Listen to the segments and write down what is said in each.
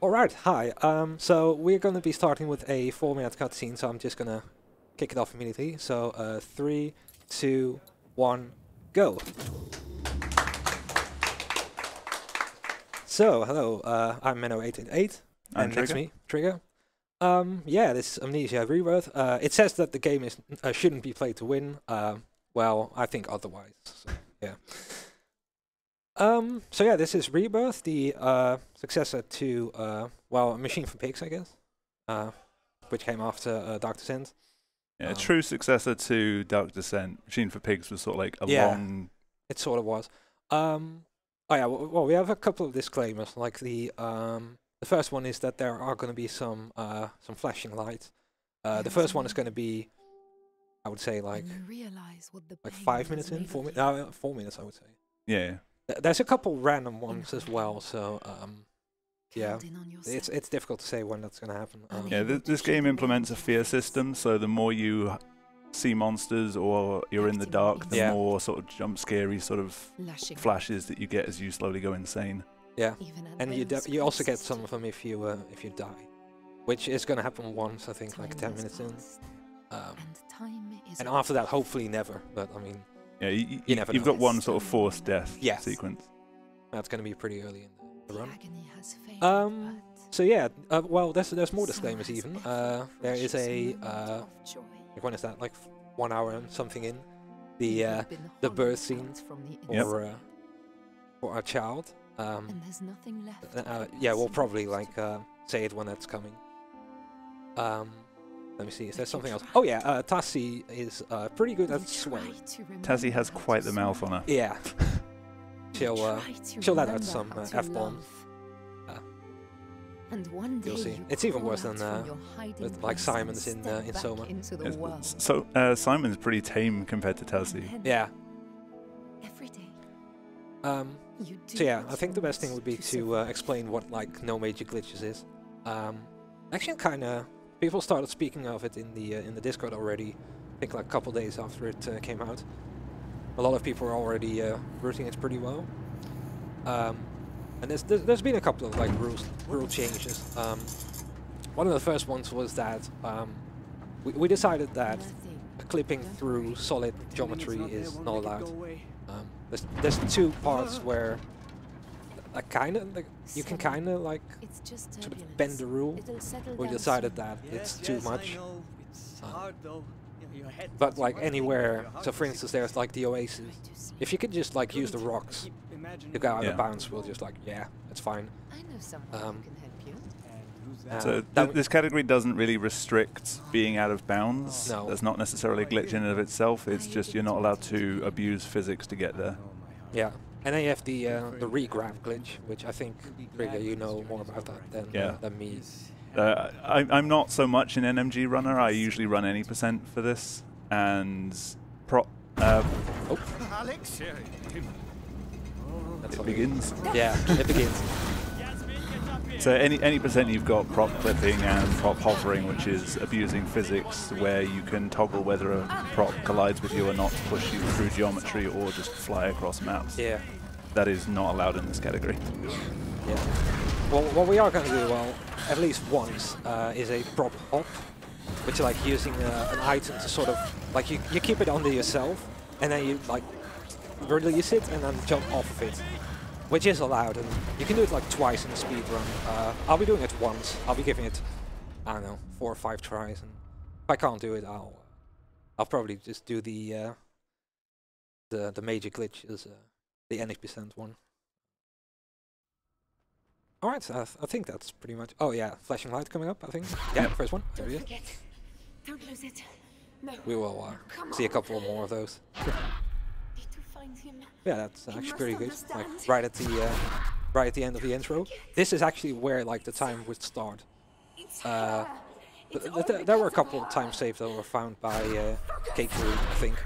Alright, hi. So we're going to be starting with a 4-minute cutscene, so I'm just going to kick it off immediately. So 3, 2, 1, go. So, hello, I'm Menno888, and next to me, Trigger. Yeah, this is Amnesia Rebirth. It says that the game is shouldn't be played to win. Well, I think otherwise. So, yeah. So yeah, this is Rebirth, the successor to well, Machine for Pigs, I guess, which came after Dark Descent. Yeah, true successor to Dark Descent. Machine for Pigs was sort of like a long. It sort of was. Oh yeah, well, we have a couple of disclaimers. Like the first one is that there are going to be some flashing lights. The first one is going to be, I would say, like 5 minutes in, 4 minutes. No, 4 minutes, I would say. Yeah. There's a couple random ones as well, so yeah, it's difficult to say when that's going to happen. Yeah, this game implements a fear system, so the more you see monsters or you're in the dark, the more sort of jump scary sort of flashes that you get as you slowly go insane. Yeah, and you also get some of them if you die, which is going to happen once, I think, like 10 minutes in, and after that, hopefully never. But I mean. Yeah, you've got one sort of forced death sequence. That's going to be pretty early in the run. So yeah, well, there's more disclaimers even. There is a when is that? Like 1 hour and something in the birth scene for our child. Yeah, we'll probably like say it when that's coming. Let me see, is there something else? Oh yeah, Tassie is pretty good at swearing. Tassie has quite the mouth on her. Yeah. she'll let out some F-bombs. You'll see. It's even worse than with like Simon's in Soma. So Simon's pretty tame compared to Tassie. Yeah. So yeah, I think the best thing would be to explain what like no major glitches is. Actually, kind of. People started speaking of it in the Discord already. I think like a couple days after it came out. A lot of people are already rooting it pretty well. And there's been a couple of like rule changes. One of the first ones was that we decided that clipping through solid geometry is not allowed. There's two parts where you can kind of like sort of bend the rule. We decided that it's too much. But like anywhere, so for instance, there's like the oasis. If you could just like use the rocks to go out of bounds, we'll just like it's fine. So this category doesn't really restrict being out of bounds. No. That's not necessarily a glitch in and of itself. It's just you're not allowed to abuse physics to get there. Yeah. And then you have the re-grab glitch, which I think, Trigger, you know more about that than me. I'm not so much an NMG runner. I usually run any percent for this, and Alex, it begins. Yeah, it begins. So any percent you've got prop clipping and prop hovering, which is abusing physics, where you can toggle whether a prop collides with you or not to push you through geometry or just fly across maps. Yeah. That is not allowed in this category. Yeah. Well, what we are going to do, well, at least once, is a prop hop, which is like using an item to sort of, like you keep it under yourself, and then you like release it and then jump off of it. Which is allowed, and you can do it like twice in a speed run. I'll be doing it once. I'll be giving it, I don't know, 4 or 5 tries, and if I can't do it, I'll probably just do the major glitches, the NX% one. All right, so I think that's pretty much. Oh yeah, flashing light coming up. I think. Yeah, first one. There we go. Don't lose it. No. We will see a couple more of those. Yeah, that's actually pretty good. Like right at the end of the intro. This is actually where like the time would start. But there were a couple of time saves that were found by K3, I think,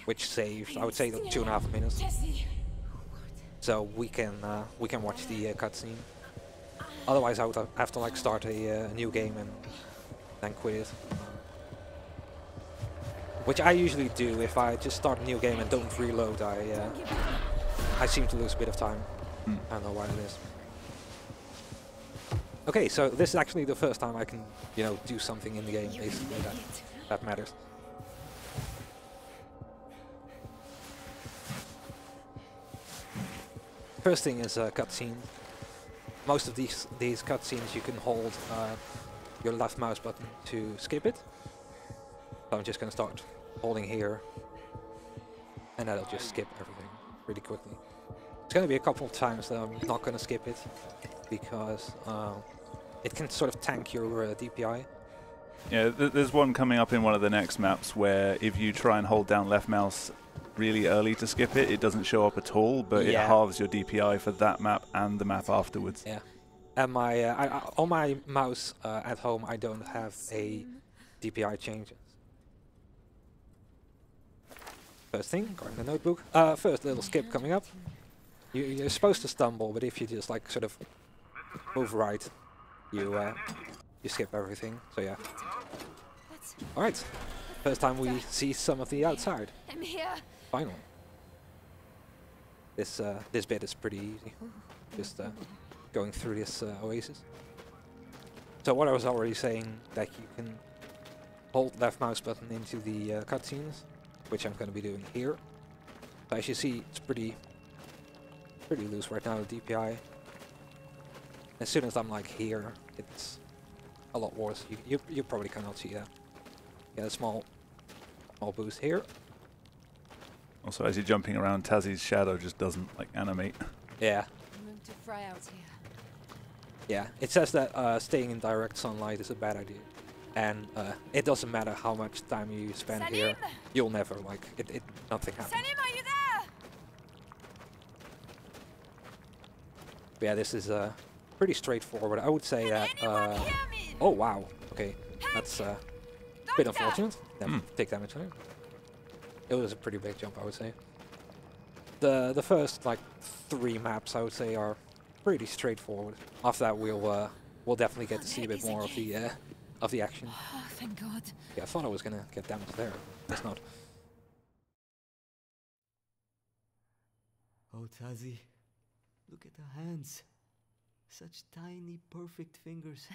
which saved, I would say, 2.5 minutes. So we can watch the cutscene. Otherwise, I would have to like start a new game and then quit it. Which I usually do if I just start a new game and don't reload. I seem to lose a bit of time. I don't know why it is. Okay, so this is actually the first time I can, you know, do something in the game, basically, that matters. First thing is a cutscene. Most of these cutscenes you can hold your left mouse button to skip it. So I'm just gonna start holding here, and that'll just skip everything really quickly. It's gonna be a couple of times that I'm not gonna skip it, because it can sort of tank your DPI. Yeah, there's one coming up in one of the next maps where if you try and hold down left mouse really early to skip it, it doesn't show up at all, but it halves your DPI for that map and the map afterwards. Yeah, and my on my mouse at home I don't have a DPI change. First thing, grabbing the notebook. First little skip coming up. You're supposed to stumble, but if you just like sort of move right, you skip everything. So yeah. All right. First time we see some of the outside. I'm here. Finally. This bit is pretty easy. Just going through this oasis. So what I was already saying, that you can hold left mouse button into the cutscenes, which I'm going to be doing here. So as you see, it's pretty loose right now, the DPI. As soon as I'm like here, it's a lot worse. You probably cannot see that. Yeah, a small boost here. Also, as you're jumping around, Tazzy's shadow just doesn't like animate. Yeah. Room to fry out here. Yeah, it says that staying in direct sunlight is a bad idea. And it doesn't matter how much time you spend here, you'll never, like, nothing happens. Salim, are you there? But yeah, this is pretty straightforward. I would say that... oh, wow. Okay, that's a bit unfortunate. Take damage on it. It was a pretty big jump, I would say. The first, like, 3 maps, I would say, are pretty straightforward. After that, we'll definitely get to see a bit more of the action. Oh, thank God. Yeah, I thought I was gonna get damage there. It's not. Oh, Tazzy, look at the hands. Such tiny, perfect fingers.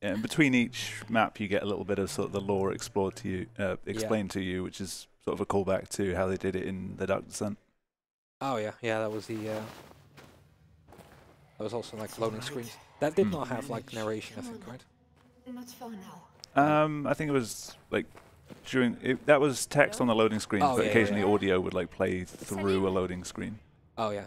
Yeah, and between each map, you get a little bit of sort of the lore explored to you, explained to you, which is sort of a callback to how they did it in The Dark Descent. Oh yeah, that was the. That was also like loading screens. That did not have like narration, I think, right? Not for now. I think it was like that was text on the loading screen, but occasionally audio would like play through a loading screen. Oh yeah.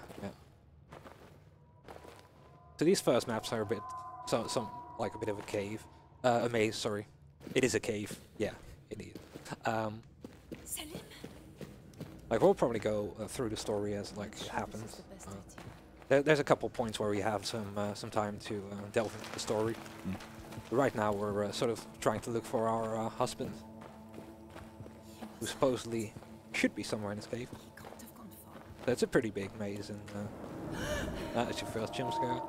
So these first maps are a bit, some like a bit of a cave, a maze. Sorry, it is a cave. Yeah, it is. Salim? Like we'll probably go through the story as like it happens. There's a couple points where we have some time to delve into the story. Right now we're sort of trying to look for our husband, who supposedly should be somewhere in this cave. That's a pretty big maze, and that's your first jump scare.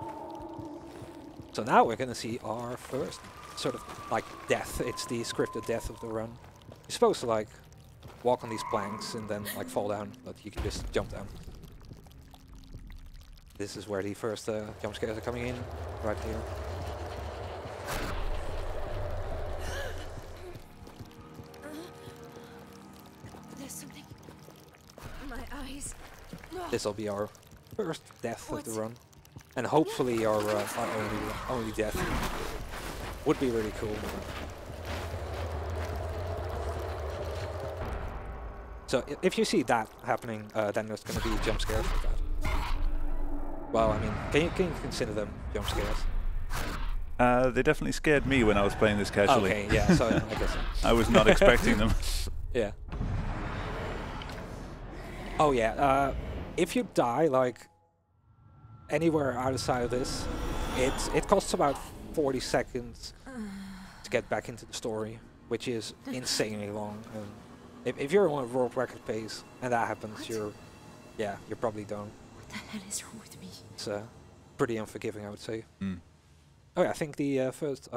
So now we're gonna see our first sort of like death. It's the scripted death of the run. You're supposed to like walk on these planks and then like fall down, but you can just jump down. This is where the first jump scares are coming in, right here. There's something. My eyes. This will be our first death of the run, and hopefully our only death. Would be really cool. So if you see that happening, then there's going to be jump scares like that. Well, I mean, can you consider them jump scares? They definitely scared me when I was playing this casually. Okay, yeah, so I guess so. I was not expecting them. Yeah. Oh yeah, if you die like anywhere outside of this, it costs about 40 seconds to get back into the story, which is insanely long. And if you're on a world record pace and that happens, you're probably done. What the hell is wrong with me? It's pretty unforgiving, I would say. Oh yeah, I think the first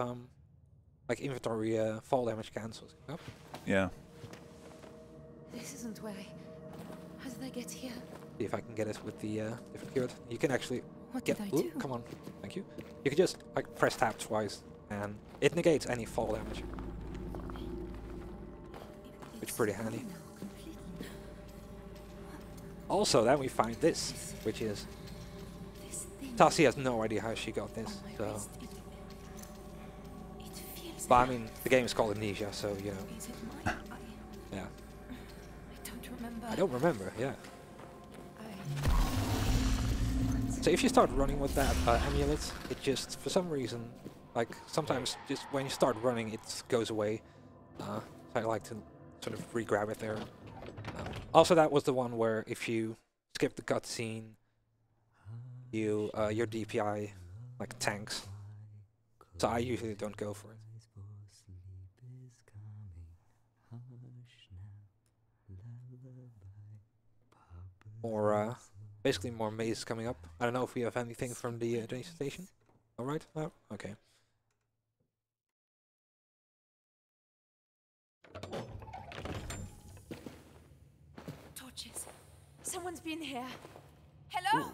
like inventory fall damage cancels. Yeah. This isn't where How did I get here? See if I can get it with the different keyword. You can actually What get. did I Ooh, do? come on, thank you. You can just like press tab twice, and it negates any fall damage, which is pretty handy. Also, then we find this, which is This thing Tasi has no idea how she got this. on my So, wrist, it feels but I mean, the game is called Amnesia, so you know, Is it my eye? yeah. I don't remember. I don't remember, yeah. I... So if you start running with that amulet, it just, for some reason, like sometimes just when you start running, it goes away. So I like to sort of re-grab it there. Also, that was the one where if you skip the cutscene, you your DPI like tanks. So I usually don't go for it. More, basically more mazes coming up. I don't know if we have anything from the train station. All right. Oh, okay. Torches. Someone's been here. Hello?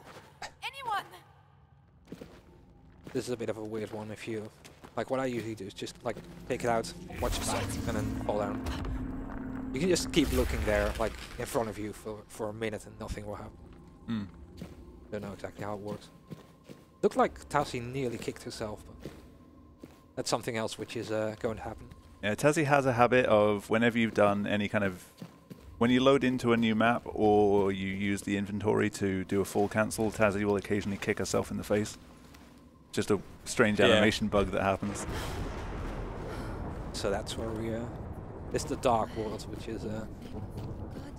Anyone? This is a bit of a weird one. If you like, what I usually do is just like take it out, watch it back, and then fall down. You can just keep looking there, like in front of you for a minute, and nothing will happen. Mm. Don't know exactly how it works. Looked like Tasi nearly kicked herself, but that's something else which is going to happen. Yeah, Tasi has a habit of whenever you've done any kind of... When you load into a new map or you use the inventory to do a full cancel, Tasi will occasionally kick herself in the face. Just a strange animation bug that happens. So that's where we it's the Dark World, which is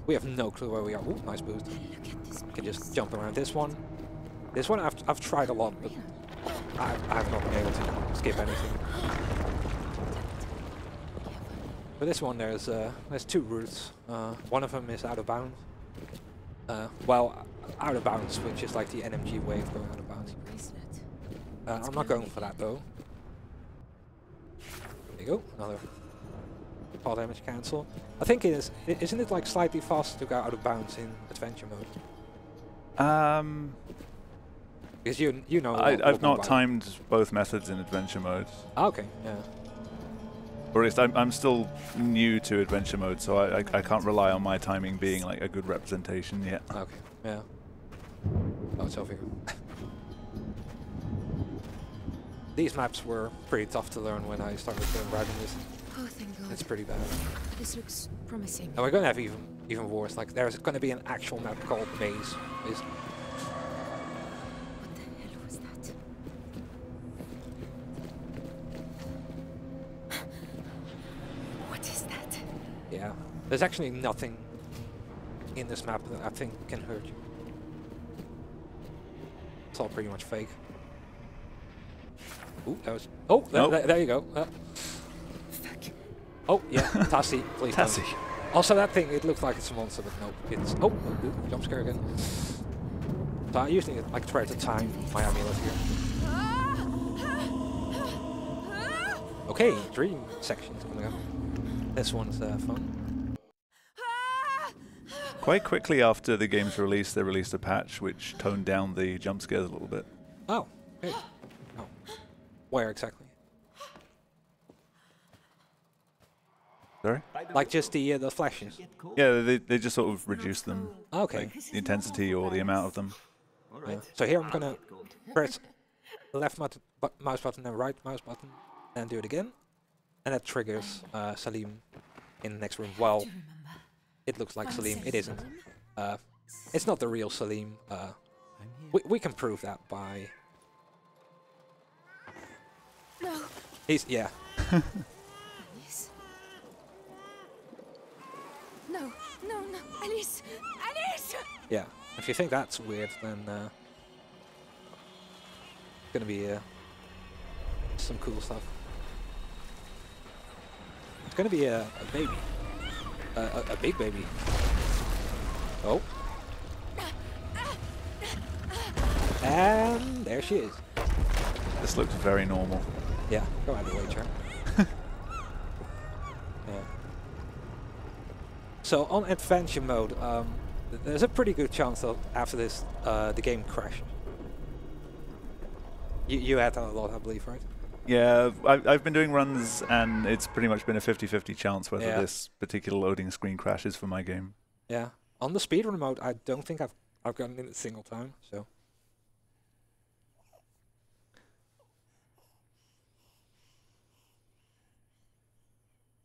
we have no clue where we are. Ooh, nice boost. You can just jump around this one. This one I've tried a lot, but I have not been able to skip anything. For this one, there's two routes. One of them is out of bounds. Well, out of bounds, which is like the NMG way of going out of bounds. I'm not going for that though. There you go, another fall damage cancel. I think it is. Isn't it like slightly faster to go out of bounds in adventure mode? Because you know. I've not timed both methods in adventure mode. Ah, okay, yeah. Or at least I'm still new to adventure mode, so I can't rely on my timing being like a good representation yet. Okay, yeah. Oh, it's over here. These maps were pretty tough to learn when I started writing this. Oh, thank God. It's pretty bad. This looks promising. And we're gonna have even worse. Like there's gonna be an actual map called Maze. What the hell was that? What is that? Yeah. There's actually nothing in this map that I think can hurt you. It's all pretty much fake. Ooh, that was... Oh, Nope. there you go. Fuck. Oh, yeah, Tasi, please Tasi. don't. Also, that thing, it looks like it's a monster, but nope. It's... Oh, jump scare again. So I usually like try to time my amulet here. Okay, dream sections coming up. This one's fun. Quite quickly after the game's release, they released a patch which toned down the jump scares a little bit. Oh, okay. Oh. Where exactly? Sorry? Like just the flashes? Yeah, they just sort of reduced them. Okay. Like the intensity or the amount of them. Yeah. So here I'm gonna press the left mouse button and right mouse button and do it again. And that triggers Salim in the next room. Well, it looks like Salim. It isn't. It's not the real Salim. We can prove that by... No. He's... Yeah. Alice. No, no, no. Alice! Alice! Yeah. If you think that's weird, then it's gonna be some cool stuff. It's gonna be a baby. A big baby. Oh. And there she is. This looks very normal. Yeah, go out of the way, Char. Yeah. So on adventure mode, There's a pretty good chance that after this, the game crashes. You had that a lot, I believe, right? Yeah, I've been doing runs, and it's pretty much been a 50-50 chance whether this particular loading screen crashes for my game. Yeah. On the speedrun mode, I don't think I've gotten it a single time, so.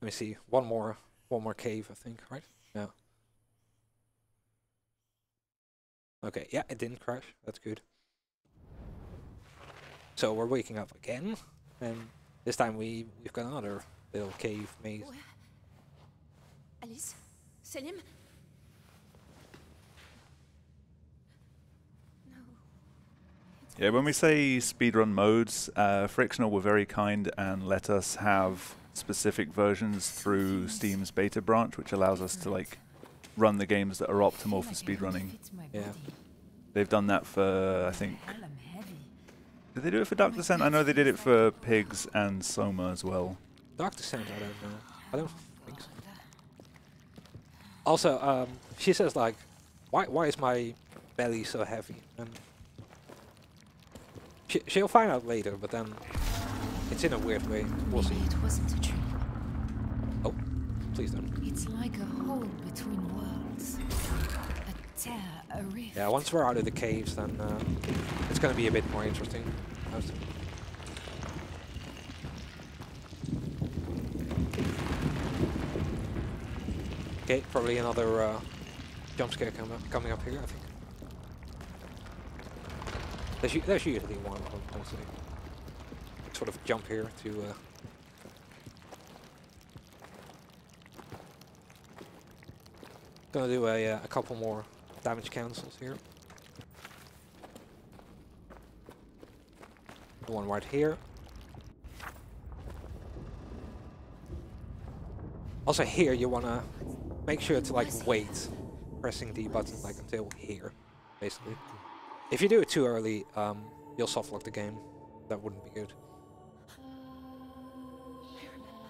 Let me see. One more cave, I think, right? Yeah. Okay, yeah, it didn't crash. That's good. So we're waking up again, and this time we've got another little cave maze. Alice? Selim? No. Yeah, when we say speedrun modes, Frictional were very kind and let us have specific versions through Steam's beta branch, which allows us to like run the games that are optimal for speedrunning. Yeah. They've done that for, I think... Did they do it for Dark Descent? I know they did it for Pigs and Soma as well. Dark Descent, I don't know. I don't think so. Also, she says like, why is my belly so heavy? And she'll find out later, but then it's in a weird way. We'll see. Maybe it wasn't a dream. Oh, please don't. It's like a hole between worlds. A tear, a rift. Yeah, once we're out of the caves, then it's gonna be a bit more interesting. Okay, probably another jump scare coming up here, I think. There's usually one, honestly. Sort of jump here to... Gonna do a couple more damage cancels here. The one right here. Also here you wanna make sure to like wait pressing the button like until here, basically. If you do it too early, you'll softlock the game. That wouldn't be good.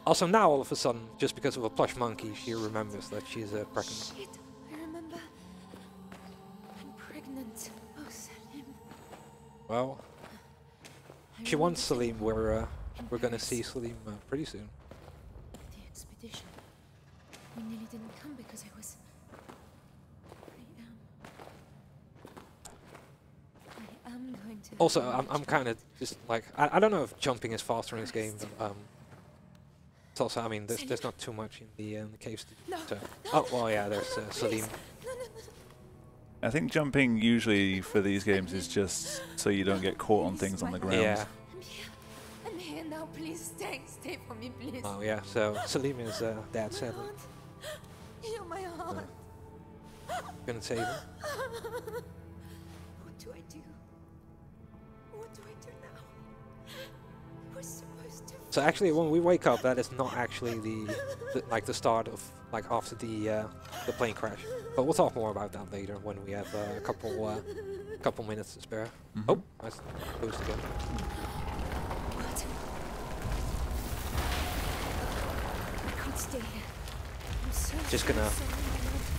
Also now all of a sudden, just because of a plush monkey, she remembers that she's pregnant. Shit, I remember. I'm pregnant. Oh, Selim. Well, she wants Selim. We're gonna see Selim pretty soon. The expedition. We nearly didn't come because I am going to... Also, I'm kind of just like, I don't know if jumping is faster in this game, but it's also, I mean, there's not too much in the caves to do. No, So. no, Oh, well, yeah, there's Selim. No. I think jumping usually for these games is just so you don't get caught on things on the ground. Yeah. I'm here now. Please stay for me, please. Oh, yeah. So Selim is dead, sadly. You're my heart. Gonna save her. What do I do? What do I do now? We're supposed to... So actually, when we wake up, that is not actually the start of like after the plane crash. But we'll talk more about that later when we have a couple minutes to spare. Mm-hmm. Oh, nice boost again. What? I can't stay here. I'm so Just gonna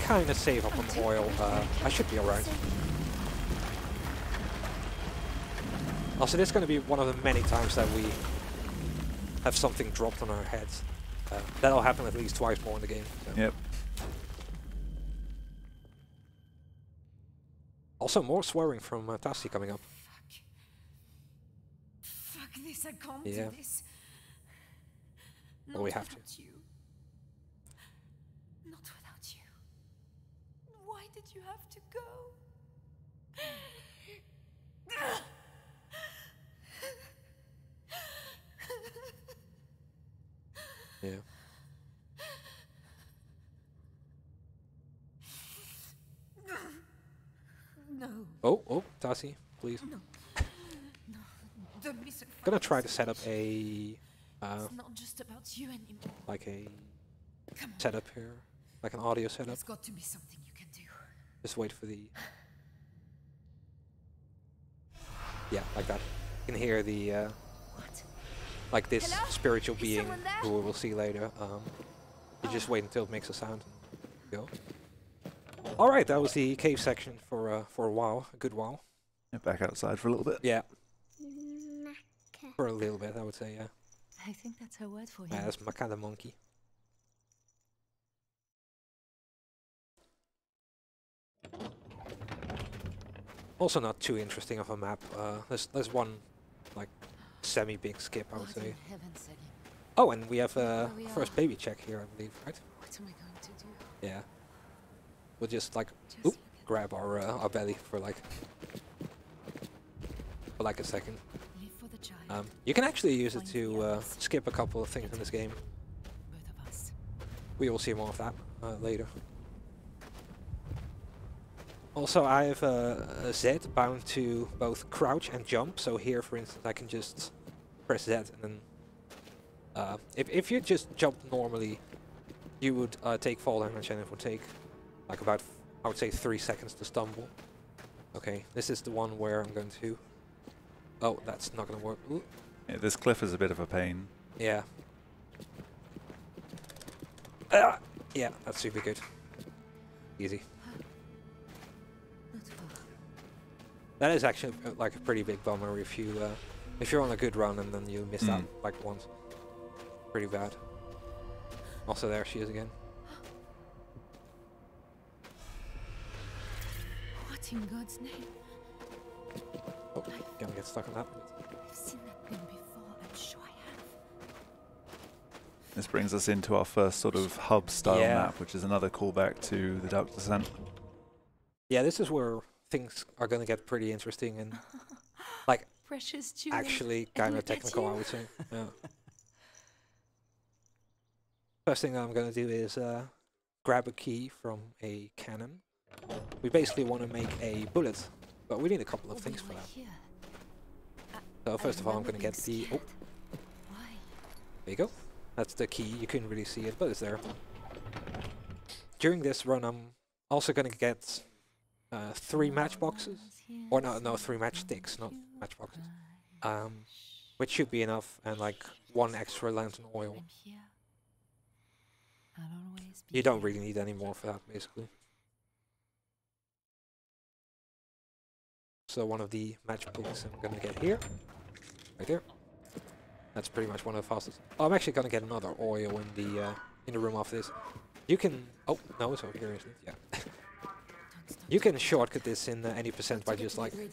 kind of save up on oil. I should be alright. Also, this is gonna be one of the many times that we have something dropped on our heads. That'll happen at least twice more in the game. So. Yep. Also, more swearing from Tassi coming up. Fuck this, I can't Yeah. do this. Well, we have to. Not without you. Not without you. Why did you have to go? Yeah. No. Oh, Tassi, please. No. Don't be so Gonna fucking try to set up selfish. a It's not just about you anymore. like a Come on. setup here, like an audio setup. There's got to be something you can do. Just wait for the... Yeah, like that. You can hear the, What? like this Hello? spiritual Is being someone there? who we will see later. You just wait until it makes a sound and go. All right, that was the cave section for a while, a good while. Yeah, back outside for a little bit. Yeah. For a little bit, I would say, yeah. I think that's her word for him. Yeah, that's my kind of monkey. Also not too interesting of a map. There's one, like, semi-big skip, I would What say. in heaven's name? Oh, and we have There we first are. baby check here, I believe, right? What am I going to do? Yeah. We'll just, like, Just oop, look at grab our belly for like a second. live for the child. You can actually use it to skip a couple of things in this game. Both of us. We will see more of that later. Also, I have a Z bound to both crouch and jump. So here, for instance, I can just press Z and then if you just jump normally, you would take fall damage and it would take like about, I would say, 3 seconds to stumble. Okay, this is the one where I'm going to... Oh, that's not going to work. Ooh. Yeah, this cliff is a bit of a pain. Yeah. Yeah, that's super good. Easy. Not far. That is actually like a pretty big bummer if you're on a good run and then you miss out like once. Pretty bad. Also, there she is again. What in God's name? Oh, gonna get stuck on that. I've seen that thing before. I'm sure I have. This brings us into our first sort of hub-style Yeah. map, which is another callback to the Dark Descent. Yeah, this is where things are gonna get pretty interesting and like Precious Julian. actually and kind of look at technical, I you. would say. Yeah. First thing I'm gonna do is grab a key from a cannon. We basically want to make a bullet, but we need a couple of Oh, things we for were that. here. So first of all, I'm remember gonna get being the... Oh, scared. Why? there you go. That's the key. You couldn't really see it, but it's there. During this run, I'm also gonna get 3 matchboxes. Or no, 3 matchsticks, not matchboxes. Which should be enough, and like 1 extra lantern oil. I'm here. I'll always be You don't here. really need any more for that, basically. So one of the matchbooks I'm gonna get here. Right there. That's pretty much one of the fastest. Oh, I'm actually gonna get another oil in the room after this. You can... Oh, no, it's over here, isn't it? Yeah. Don't stop You can talking. shortcut this in any percent by Got to just get like to the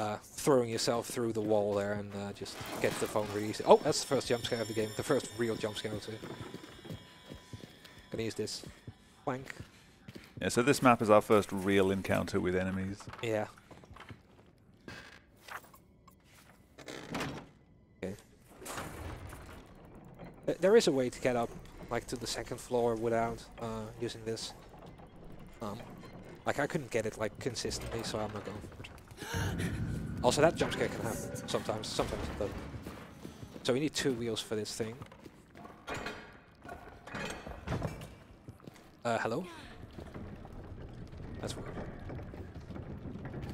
radio. throwing yourself through the wall there and just get the phone really easy. Oh, that's the first jump scare of the game. The first real jump scare, I would say. Gonna use this plank. Yeah, so this map is our first real encounter with enemies. Yeah. Okay. There is a way to get up, like to the 2nd floor without using this. Like I couldn't get it like consistently, so I'm not going for it. Also, that jump scare can happen sometimes. Sometimes it doesn't. So we need 2 wheels for this thing. Hello? That's weird.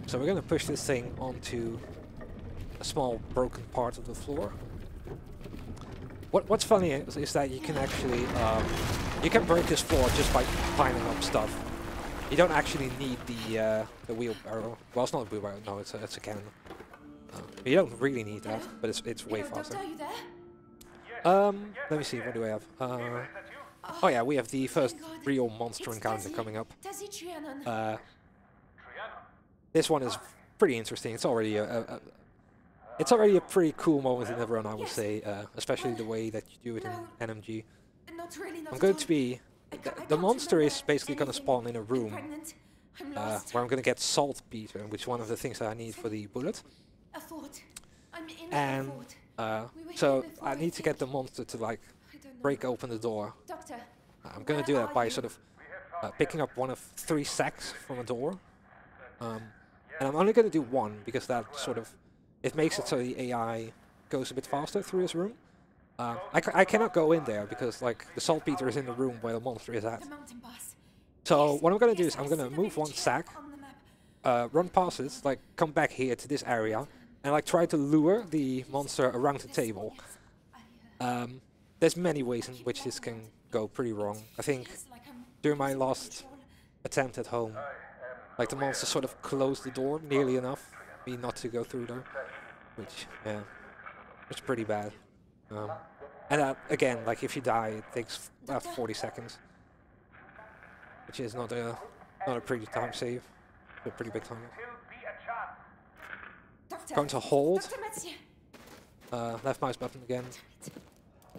So we're gonna push this thing onto a small broken part of the floor. What's funny is that you can actually you can break this floor just by piling up stuff. You don't actually need the wheelbarrow. Well, it's not a wheelbarrow. No, it's a cannon. You don't really need that, but it's way faster. Doctor, are you there? Let me see. What do I have? Oh yeah, we have the first thank God. real monster It's encounter Tazzy. coming up. Tazzy Trianon. This one is pretty interesting. It's already it's already a pretty cool moment in the run, I would Yes. say, especially the Well, way that you do it no. in NMG. Not really, not I'm at going all. to be... I The can't monster is remember basically going to anything. spawn in a I'm room pregnant. I'm lost. where I'm going to get saltpeter, which is one of the things that I need for the bullet. A fort. I'm in And a fort. We were so here before, I I need to get the think. monster to like I don't know. break open the door. Doctor. I'm going to do Where that are by you? sort of picking up one of 3 sacks from a door. And I'm only going to do 1 because that sort of... It makes it so the AI goes a bit faster through this room. I cannot go in there because like the saltpeter is in the room where the monster is at. The mountain pass. So Yes, what I'm going to do yes, is I'm I going see to the move 1 village sack, on the map. run past it, like come back here to this area, and like try to lure the monster around the table. There's many ways in which this can go pretty wrong. I think Feels like I'm during my losing last control. attempt at home. Like the monster sort of closed the door nearly enough for me not to go through there, which yeah, it's pretty bad. And again, like if you die, it takes about 40 seconds, which is not a pretty time save. It's a pretty big time. Going to hold left mouse button again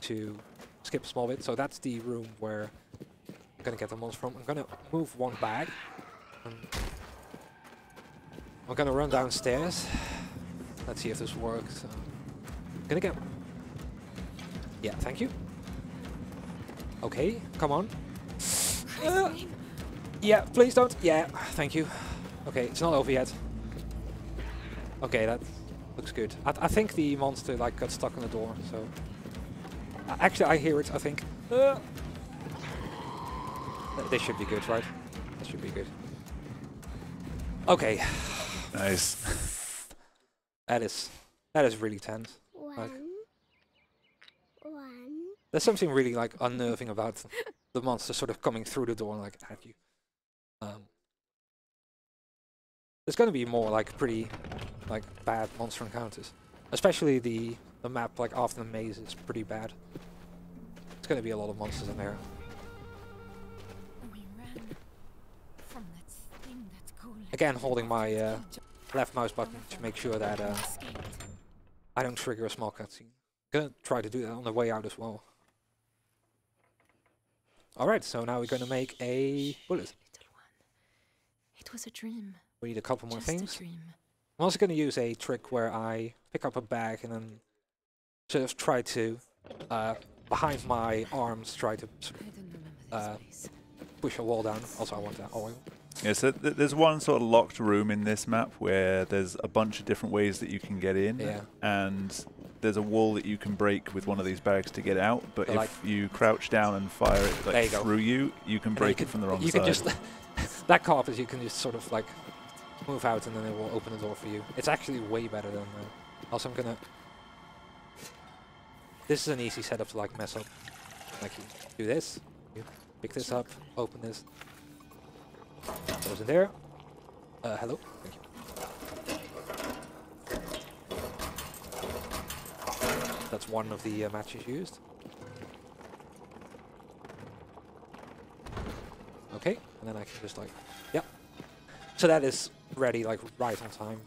to skip a small bit. So that's the room where I'm gonna get the monster from. I'm gonna move one bag. I'm gonna run downstairs. Let's see if this works. I'm gonna get... Yeah, thank you. Okay, come on. Yeah, please don't. Yeah, thank you. Okay, it's not over yet. Okay, that looks good. I think the monster like got stuck on the door, so... Actually, I hear it, I think. This should be good, right? This should be good. Okay. Nice. That is really tense. Like, One. there's something really like unnerving about the monster sort of coming through the door like at you. There's gonna be more like pretty like bad monster encounters. Especially the map like after the maze is pretty bad. There's gonna be a lot of monsters in there. We ran from that thing that called Again, holding my left mouse button to make sure that escaped. I don't trigger a small cutscene. Gonna try to do that on the way out as well. Alright, so now we're gonna make a bullet. Little one. It was a dream. We need a couple more Just a things. dream. I'm also gonna use a trick where I pick up a bag and then sort of try to, behind my arms, try to sort I of don't remember this place. push a wall down. Also, I want that oil. Yeah, so there's one sort of locked room in this map where there's a bunch of different ways that you can get in, Yeah. and there's a wall that you can break with one of these bags to get out. But So if like you crouch down and fire it There like you go. through you, you can And then break you it from the wrong you side. can just that carpet. You can just sort of like move out, and then it will open the door for you. It's actually way better than. Also, I'm gonna. This is an easy setup to like mess up. Like you do this, you pick this up, open this. Goes in there. Hello. Thank you. That's one of the matches used. Okay, and then I can just like, yep. So that is ready, like right on time.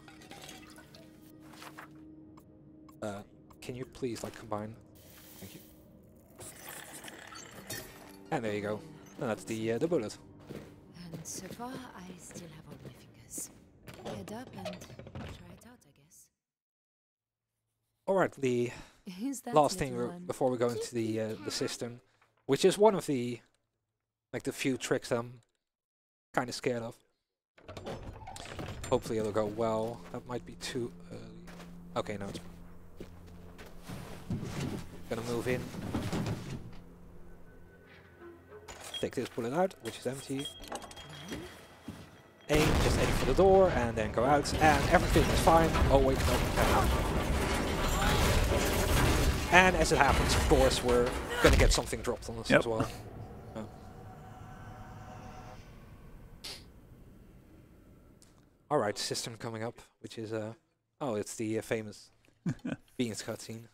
Can you please like combine? Thank you. And there you go. And that's the bullet. And so far, I still have all my fingers. Head up and try it out, I guess. All right, the Who's that last thing little one? before we go into the system, which is one of the like the few tricks that I'm kind of scared of. Hopefully it'll go well. That might be too early. Okay, no, it's fine. Gonna move in. Take this bullet out, which is empty. Aim, just aim for the door, and then go out, and everything is fine. Oh wait, no. And as it happens, of course, we're gonna get something dropped on us as well. Alright, system coming up, which is, oh, it's the famous Beans cutscene.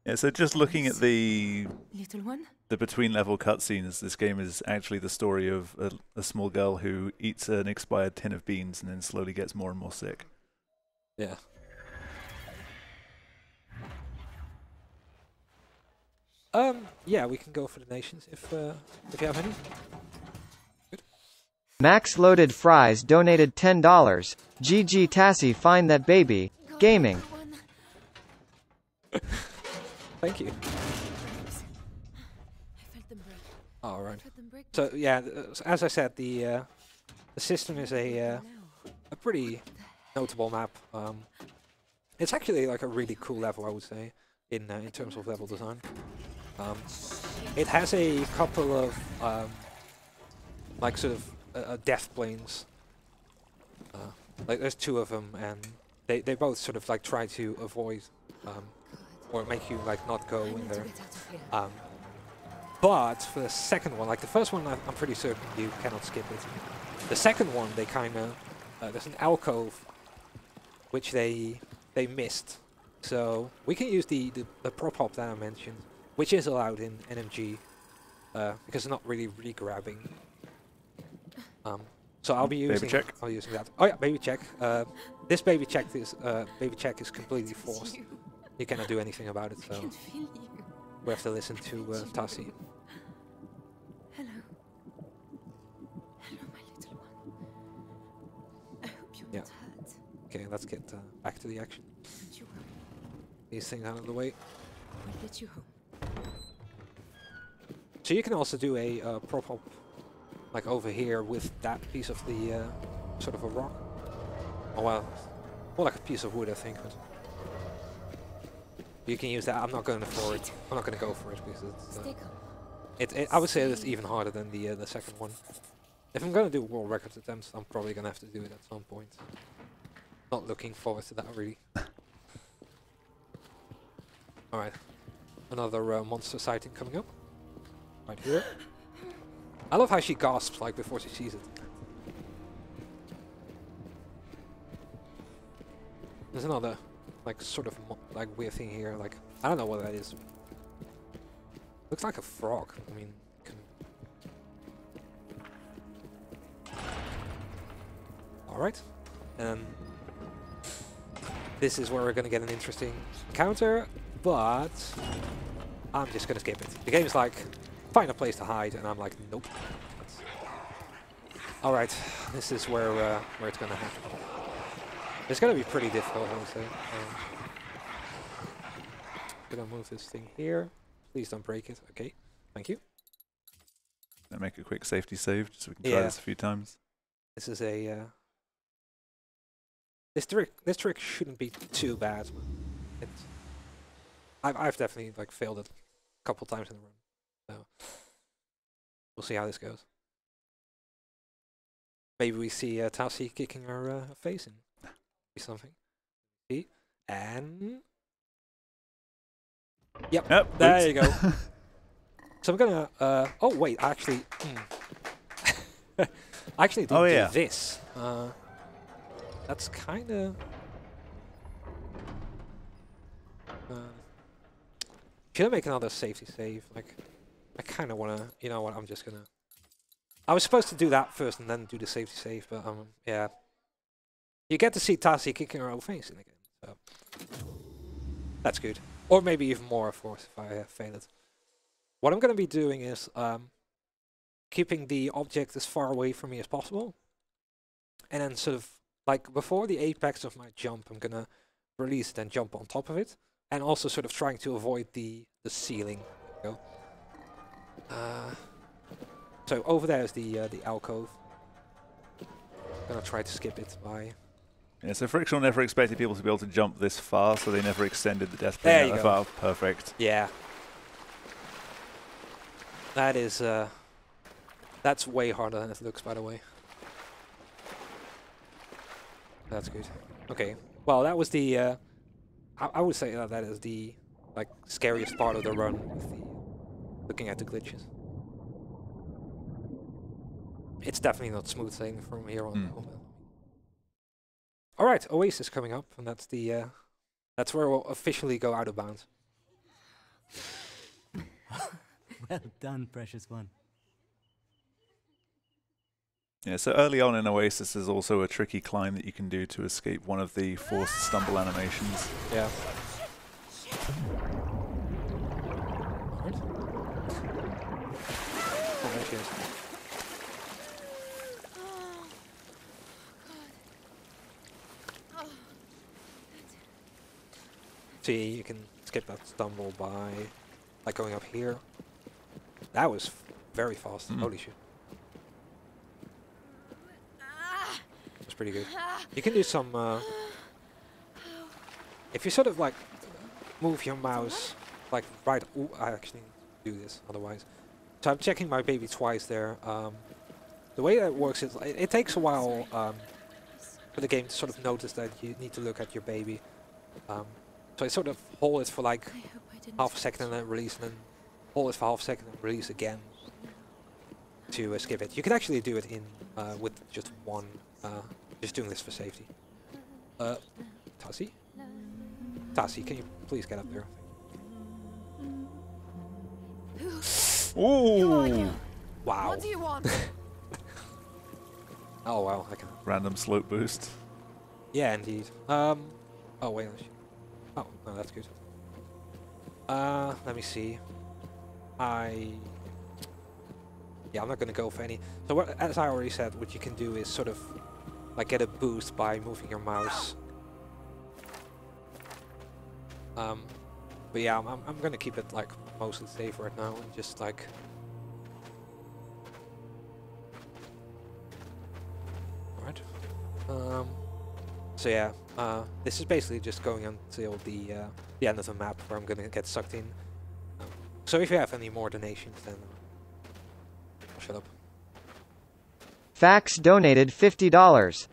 Yeah, so just looking at the Little one? between level cutscenes, this game is actually the story of a small girl who eats an expired tin of beans and then slowly gets more and more sick. Yeah. Yeah, we can go for the nations if you have any. Max Loaded Fries donated $10. GG Tassie, find that baby. Gaming. One. Thank you. I felt them break. All right. Felt them break. So yeah, as I said, the system is a pretty notable map. It's actually like a really cool level, I would say, in terms of level design. It has a couple of like sort of death planes. Like there's two of them, and they both sort of like try to avoid or make you like not go in there. But for the second one, like the first one, I'm pretty certain you cannot skip it. The second one, they kind of there's an alcove which they missed, so we can use the prop hop that I mentioned, which is allowed in NMG because it's not really re-grabbing. So I'll be using Baby check. I'll be using that. Oh yeah, baby check. This baby check is completely forced. You cannot do anything about it, I so can feel you. we have to listen to Tassi. Hello. Hello, my little one. I hope you're Yeah. not hurt. Okay, let's get back to the action. Don't you worry. These things out of the way. We'll get you home. So you can also do a prop hop, like over here with that piece of the sort of a rock. Oh well, more like a piece of wood, I think. But you can use that. I'm not going for it. I'm not going to go for it because it's. Stay calm. I would say it's even harder than the second one. If I'm going to do world record attempts, I'm probably going to have to do it at some point. Not looking forward to that really. All right, another monster sighting coming up. Right here. I love how she gasps like before she sees it. There's another like sort of like weird thing here. Like I don't know what that is. Looks like a frog. I mean, all right. This is where we're gonna get an interesting encounter, but I'm just gonna skip it. The game's like, find a place to hide, and I'm like, nope. All right, this is where it's gonna happen. It's gonna be pretty difficult, I would say. Gonna move this thing here. Please don't break it. Okay, thank you. And make a quick safety save just so we can try this a few times. This is a this trick shouldn't be too bad. It's I've definitely like failed it a couple times in the run, so we'll see how this goes. Maybe we see Tassi kicking her face in something. See, and yep, there you go. So I'm gonna oh wait, actually I actually didn't do this. That's kind of should I make another safety save? Like I kind of want to, you know what, I'm just gonna I was supposed to do that first and then do the safety save, but yeah. You get to see Tassi kicking her own face in again, so that's good. Or maybe even more, of course, if I fail it. What I'm going to be doing is keeping the object as far away from me as possible. And then sort of, like, before the apex of my jump, I'm going to release it and jump on top of it. And also sort of trying to avoid the ceiling. You know? So over there is the alcove. I'm going to try to skip it by... Yeah, so Frictional never expected people to be able to jump this far, so they never extended the death plane that far. Perfect. Yeah. That is, that's way harder than it looks, by the way. That's good. Okay. Well, that was the, I would say that is the, like, scariest part of the run, with the looking at the glitches. It's definitely not smooth sailing from here on. All right, Oasis coming up, and that's the that's where we'll officially go out of bounds. Well done, precious one. Yeah, so early on in Oasis there's also a tricky climb that you can do to escape one of the forced stumble animations. Yeah. All right. Oh, there she is. See, you can skip that stumble by like going up here. That was very fast. Holy shit. That's pretty good. You can do some if you sort of like move your mouse like right. Ooh, I actually need to do this otherwise. So I'm checking my baby twice there. The way that works is it takes a while for the game to sort of notice that you need to look at your baby. So I sort of hold it for like half a second and then release, and then hold it for half a second and release again to skip it. You can actually do it in with just one, just doing this for safety. Tassie? Tassie, can you please get up there? Ooh! Wow. What do you want? Oh wow, I can. Random slope boost. Yeah, indeed. Oh wait. Oh no, that's good. Let me see. Yeah, I'm not gonna go for any. So what, as I already said, what you can do is sort of like get a boost by moving your mouse. But yeah, I'm gonna keep it like mostly safe right now and just like. Alright. So yeah, this is basically just going until the end of the map where I'm gonna get sucked in. So if you have any more donations, then I'll shut up. Fax donated $50.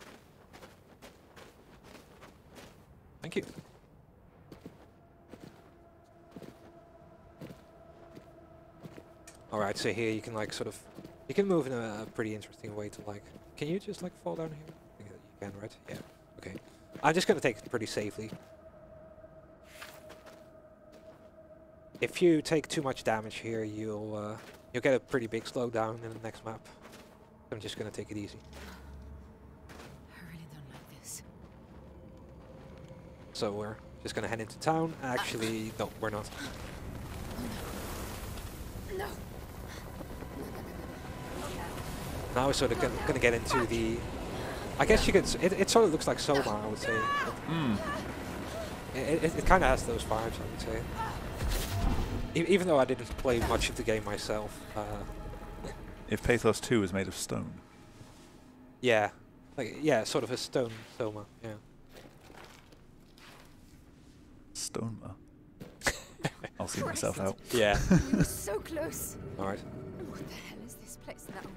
Thank you. Alright, so here you can like sort of, you can move in a pretty interesting way to like, can you just like fall down here? I think that you can, right? Yeah, okay. I'm just gonna take it pretty safely. If you take too much damage here, you'll get a pretty big slowdown in the next map. I'm just gonna take it easy. I really don't like this. So we're just gonna head into town. Actually, no, we're not. No. Now we're sort of gonna get into the. I guess you could. It sort of looks like Soma, I would say. It kind of has those vibes, I would say. Even though I didn't play much of the game myself. If Pathos 2 is made of stone. Yeah, like yeah, sort of a stone Soma. Yeah. Stonema. I'll see myself out. Yeah. You were so close. All right. What the hell is this place now?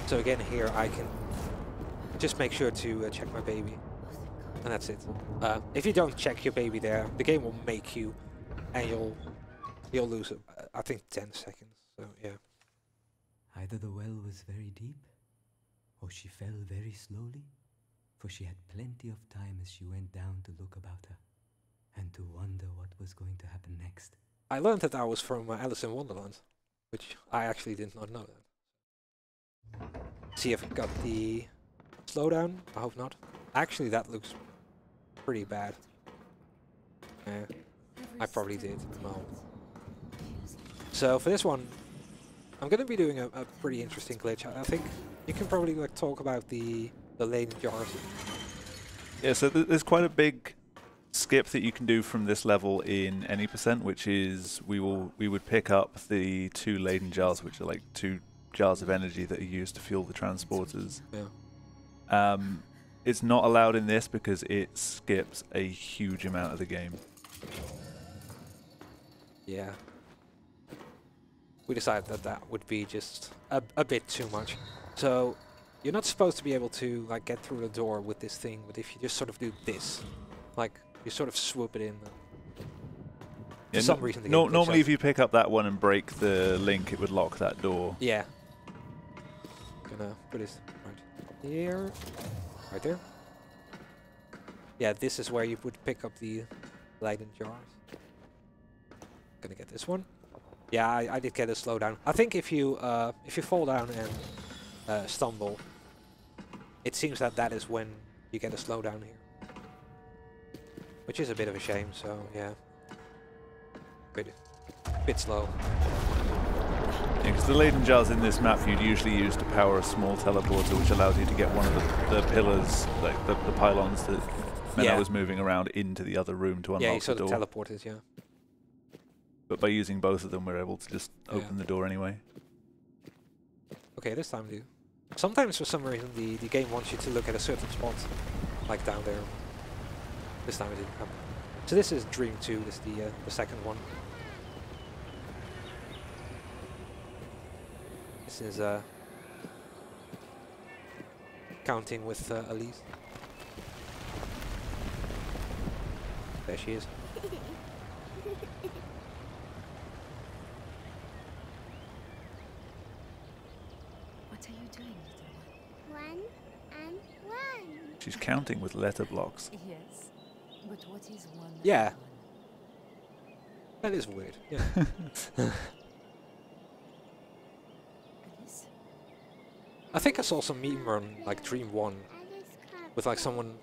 So again, here I can just make sure to check my baby, and that's it. If you don't check your baby there, the game will make you, and you'll lose I think 10 seconds. So yeah. Either the well was very deep, or she fell very slowly, for she had plenty of time as she went down to look about her, and to wonder what was going to happen next. I learned that was from Alice in Wonderland, which I actually did not know that. See if it got the slowdown. I hope not. Actually, that looks pretty bad. Yeah, I probably did. No. So for this one, I'm going to be doing a pretty interesting glitch. I think you can probably like talk about the Leyden jars. Yeah, so there's quite a big skip that you can do from this level in any %, which is we would pick up the 2 Leyden jars, which are like 2 jars of energy that are used to fuel the transporters. Yeah. It's not allowed in this because it skips a huge amount of the game. Yeah. We decided that that would be just a bit too much. So you're not supposed to be able to like get through the door with this thing, but if you just sort of do this, like you sort of swoop it in. For some reason, the game normally if you pick up that one and break the link, it would lock that door. Yeah. Gonna put this right here, right there. Yeah, this is where you would pick up the Leyden jars. Gonna get this one. Yeah, I did get a slowdown. I think if you fall down and stumble, it seems that is when you get a slowdown here, which is a bit of a shame. So yeah, bit slow. Because the Leyden jars in this map you'd usually use to power a small teleporter, which allows you to get one of the pillars, like the pylons that Menno was moving around into the other room to unlock the door. Yeah, you sort of teleported, yeah. But by using both of them, we're able to just open the door anyway. Okay, this time do. Sometimes for some reason the game wants you to look at a certain spot, like down there. This time it didn't happen. So this is Dream 2, this is the second one. This is counting with Elise. There she is. She's counting with letter blocks. Yes. But what is one? Yeah. That is weird. Yeah. Alice? I think I saw some meme on like Dream 1 with like someone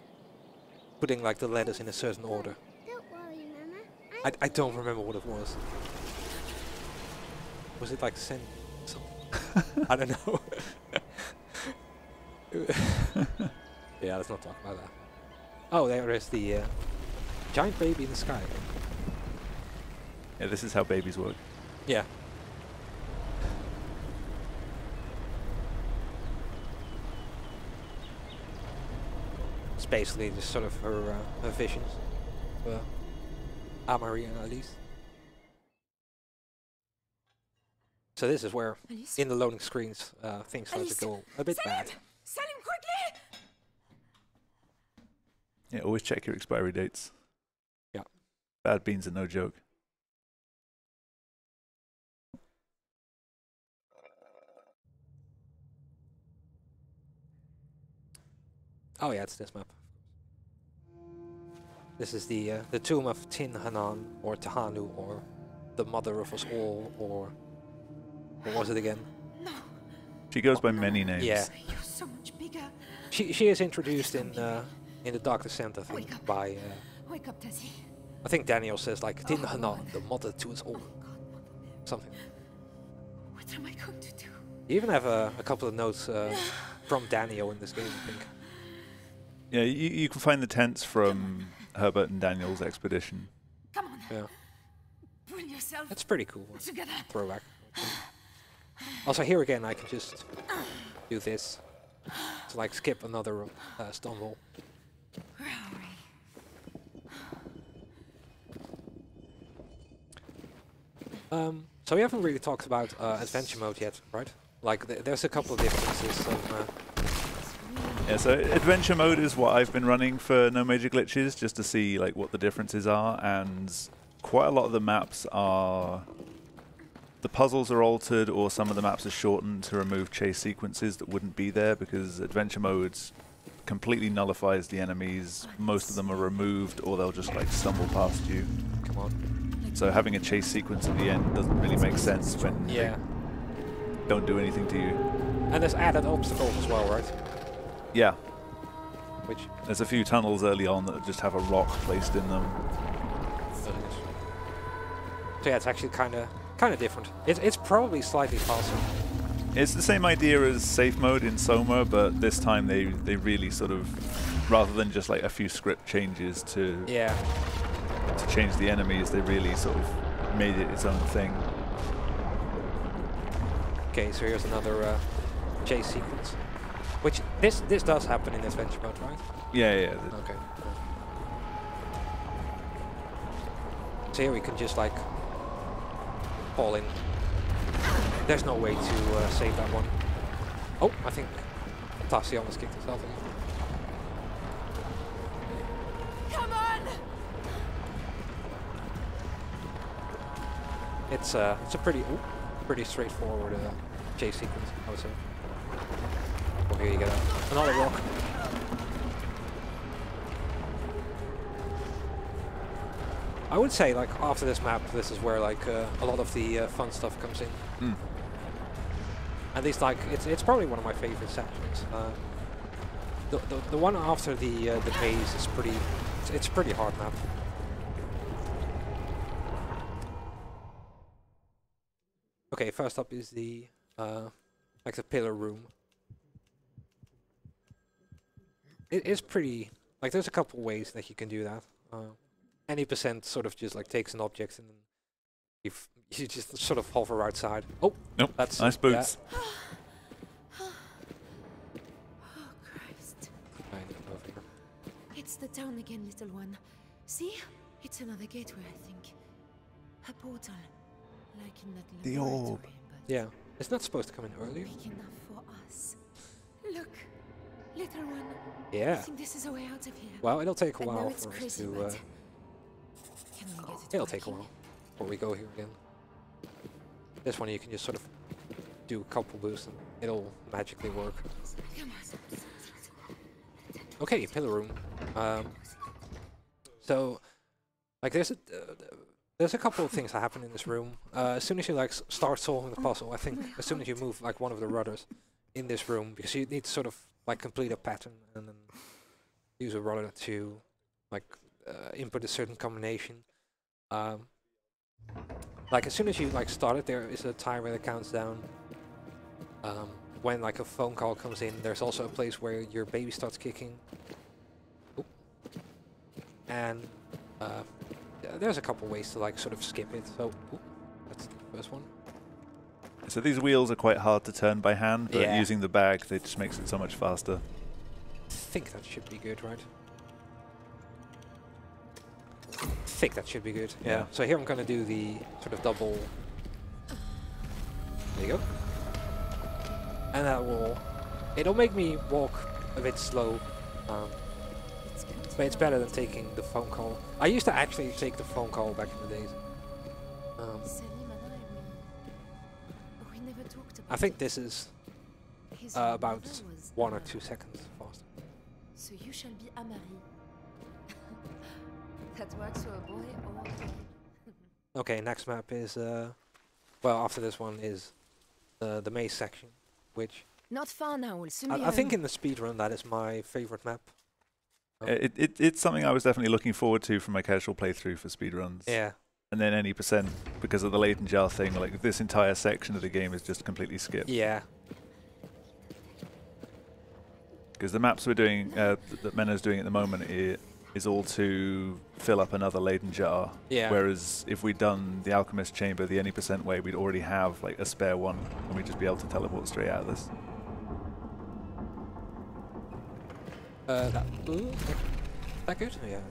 putting like the letters in a certain order. Don't worry, Mama. I don't remember what it was. Was it like send something? I don't know. Yeah, let's not talk about that. Oh, there is the giant baby in the sky. Yeah, this is how babies work. Yeah. It's basically just sort of her visions. Amarie and Alice. So this is where, Alice? in the loading screens, things start Alice, to go a bit bad. Salim, quickly! Yeah, always check your expiry dates. Yeah. Bad beans are no joke. Oh yeah, it's this map. This is the tomb of Tin Hanan, or Tahanu, or the mother of us all, or what was it again? She goes by many names. Yeah, You're so much bigger. she is introduced in the Dark Descent, I think, Wake up. by Wake up, Tassie. I think Daniel says like Tin Hanan, the mother to us all, something. What am I going to do? You even have a couple of notes from Daniel in this game, I think. Yeah, you can find the tents from Herbert and Daniel's expedition. Come on. Yeah, Pull yourself that's pretty cool. together. Throwback. Also, here again, I can just do this to like skip another stumble. Where are we? So we haven't really talked about adventure mode yet, right? Like there's a couple of differences. Yeah, so adventure mode is what I've been running for No Major Glitches, just to see like what the differences are, and quite a lot of the maps are... The puzzles are altered, or some of the maps are shortened to remove chase sequences that wouldn't be there, because adventure mode completely nullifies the enemies. Most of them are removed, or they'll just like stumble past you. Come on. So having a chase sequence at the end doesn't really make sense when Yeah. they don't do anything to you. And there's added obstacles as well, right? Yeah, Which there's a few tunnels early on that just have a rock placed in them. so yeah, it's actually kind of different. It's probably slightly faster. It's the same idea as safe mode in Soma, but this time they really sort of, rather than just like a few script changes to Yeah. change the enemies, they really sort of made it its own thing. Okay, so here's another chase sequence. Which this does happen in adventure mode, right? Yeah, yeah. Okay. So here we can just like fall in. There's no way to save that one. Oh, I think Tassie almost kicked herself again. Come on! It's a pretty straightforward chase sequence, I would say. Oh, here you go. Another rock. I would say, like, after this map, this is where like a lot of the fun stuff comes in. Mm. At least, like, it's probably one of my favorite sections. The one after the maze is pretty. It's a pretty hard map. Okay, first up is the like the pillar room. It is pretty. Like, there's a couple ways that you can do that. Any percent sort of just like takes an object and then you just sort of hover outside. Oh, Nope. that's Nice boots. Yeah. Oh, Christ. I need to move here. It's the town again, little one. See? It's another gateway, I think. A portal. Like in that The laboratory, orb. but Yeah, it's not supposed to come in earlier. big enough for us. Look, little one. I Yeah. think this is a way out of here. Well, it'll take a I know while it's for us crazy, to. but can we get it It'll take a working? while before we go here again. This one you can just sort of do a couple boosts and it'll magically work. Come on. Okay, pillar room. So, like, there's a couple of things that happen in this room. As soon as you like start solving the puzzle, I think as soon as you move like one of the rudders in this room, because you need to sort of like complete a pattern and then use a rudder to like input a certain combination. Like as soon as you like start it, there is a timer that counts down. When like a phone call comes in, there's also a place where your baby starts kicking. Oop. And there's a couple ways to like sort of skip it. So that's the first one. So these wheels are quite hard to turn by hand, but Yeah. using the bag, it just makes it so much faster. I think that should be good, right? I think that should be good. Yeah. So here I'm gonna do the sort of double. There you go. And that will, it'll make me walk a bit slow, but it's better than taking the phone call. I used to actually take the phone call back in the days. We never talked about I think this is his about mother was 1 or Amari. 2 seconds faster. So you shall be Amari. That works for a boy or a girl. Okay, next map is, well, after this one is the maze section, which Not far now, we'll soon be I think home. in the speedrun that is my favorite map. It's something I was definitely looking forward to for my casual playthrough for speedruns. Yeah. And then any percent, because of the Leyden jar thing, like this entire section of the game is just completely skipped. Yeah. Because the maps we're doing, that Menno's doing at the moment, is all to fill up another Leyden jar. Yeah. Whereas if we'd done the Alchemist Chamber the any percent way, we'd already have like a spare one, and we'd just be able to teleport straight out of this. That good? Yeah.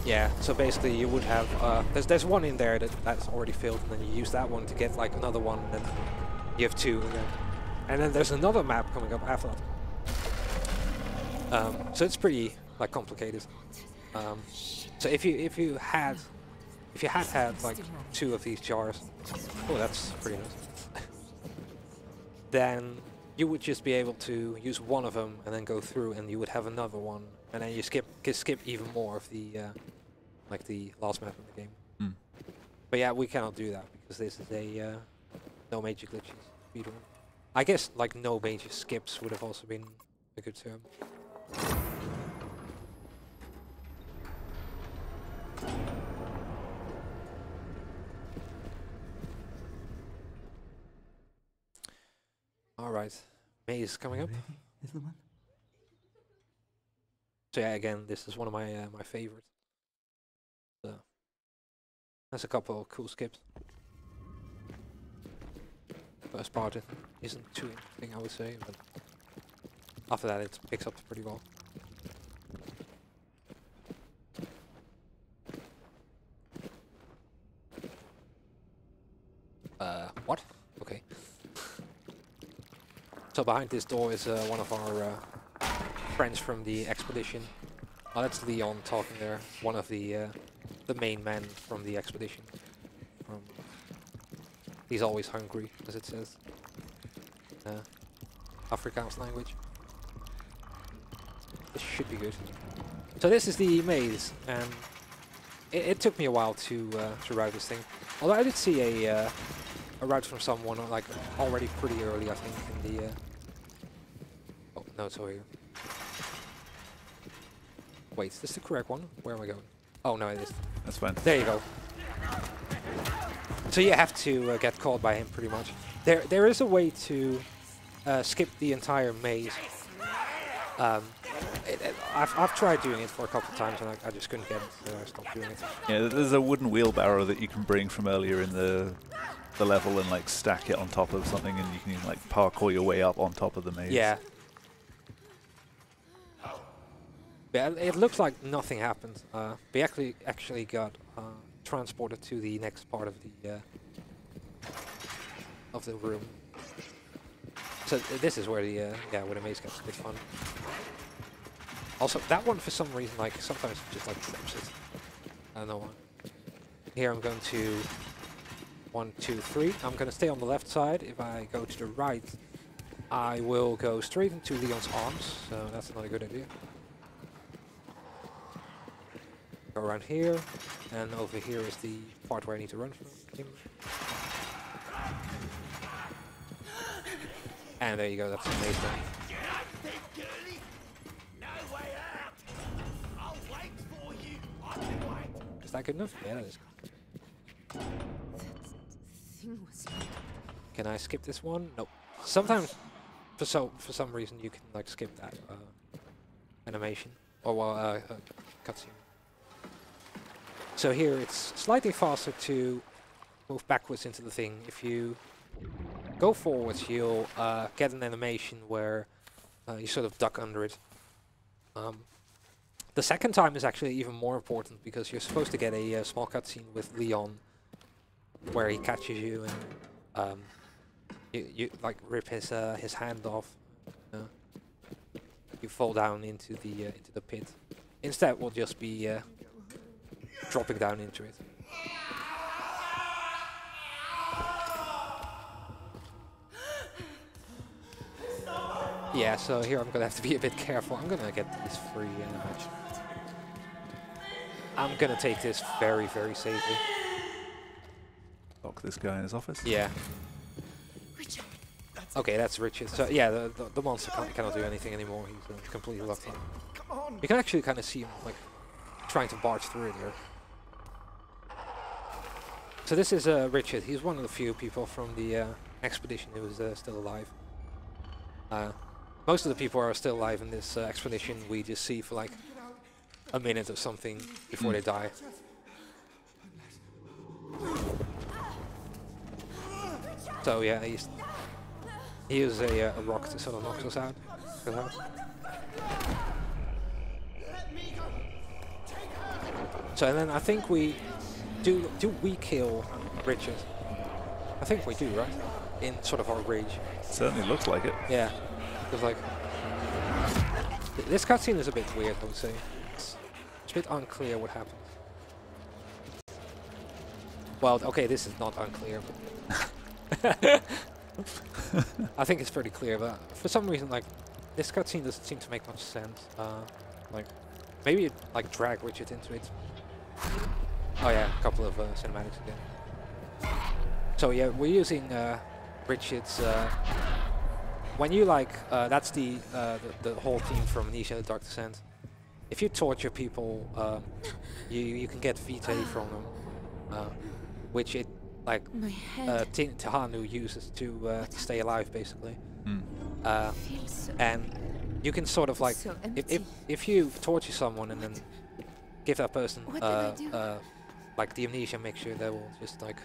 Yeah, so basically you would have, there's one in there that's already filled, and then you use that one to get like another one, and then you have 2 again. And then there's another map coming up after that. So it's pretty like complicated. So if you had like 2 of these jars, oh that's pretty nice. Then you would just be able to use one of them and then go through, and you would have another one, and then you skip even more of the like the last map in the game. Mm. But yeah, we cannot do that because this is a no major glitches speedrun. I guess like no major skips would have also been a good term. All right, maze coming up. Ready, little one? So yeah, again, this is one of my my favorites. There's a couple of cool skips. First part isn't too interesting, I would say, but after that it picks up pretty well. What? Okay. So behind this door is one of our friends from the expedition. Oh, that's Leon talking there. One of the main men from the expedition. He's always hungry, as it says. Afrikaans language. This should be good. So this is the maze, and it took me a while to route this thing. Although I did see a route from someone like already pretty early, I think, in the. Oh no, it's over here. Wait, is this the correct one? Where am I going? Oh no, it is. That's fine. There you go. So you have to get caught by him pretty much. There is a way to skip the entire maze. I've tried doing it for a couple of times and I just couldn't get it, so I stopped doing it. Yeah, there's a wooden wheelbarrow that you can bring from earlier in the level and like stack it on top of something, and you can like parkour your way up on top of the maze. Yeah. Yeah, it looks like nothing happened. We actually got transported to the next part of the room. So this is where the where the maze gets a bit fun. Also, that one for some reason, like sometimes it just like trips it. I don't know why. Here I'm going to 1, 2, 3. I'm gonna stay on the left side. If I go to the right, I will go straight into Leon's arms, so that's not a good idea. Go around here, and over here is the part where I need to run from. And there you go, that's amazing. Is that good enough? Yeah, that is. That thing was. Can I skip this one? Nope. Sometimes, for some reason, you can like skip that animation or cutscene. So here it's slightly faster to move backwards into the thing. If you go forwards, you'll get an animation where you sort of duck under it. The second time is actually even more important because you're supposed to get a small cutscene with Leon where he catches you and you like rip his hand off. You fall down into the pit. Instead, we'll just be dropping down into it. Yeah, so here I'm gonna have to be a bit careful. I'm gonna get these free animations. I'm gonna take this very, very safely. Lock this guy in his office. Yeah. Richard. Okay, that's Richard. So yeah, the monster cannot do anything anymore. He's completely locked in. You can actually kind of see him like trying to barge through it here. So this is Richard. He's one of the few people from the expedition who is still alive. Most of the people are still alive in this expedition. We just see for like a minute or something before they die. So yeah, he uses a rock to sort of knock us out. So and then I think we do we kill Richard? I think we do, right? In sort of our rage. Certainly looks like it. Yeah, because like this cutscene is a bit weird, I would say. It's a bit unclear what happens. Well, okay, this is not unclear, but I think it's pretty clear. But for some reason, like this cutscene doesn't seem to make much sense. Like maybe it, like drag Richard into it. Oh yeah, a couple of cinematics again. So yeah, we're using Richard's. When you like, that's the whole team from Amnesia: The Dark Descent. If you torture people, you can get vitae from them, which it like Tahanu uses to stay alive, basically. And you can sort of like, So if you torture someone and then give that person like the amnesia, make sure they will just like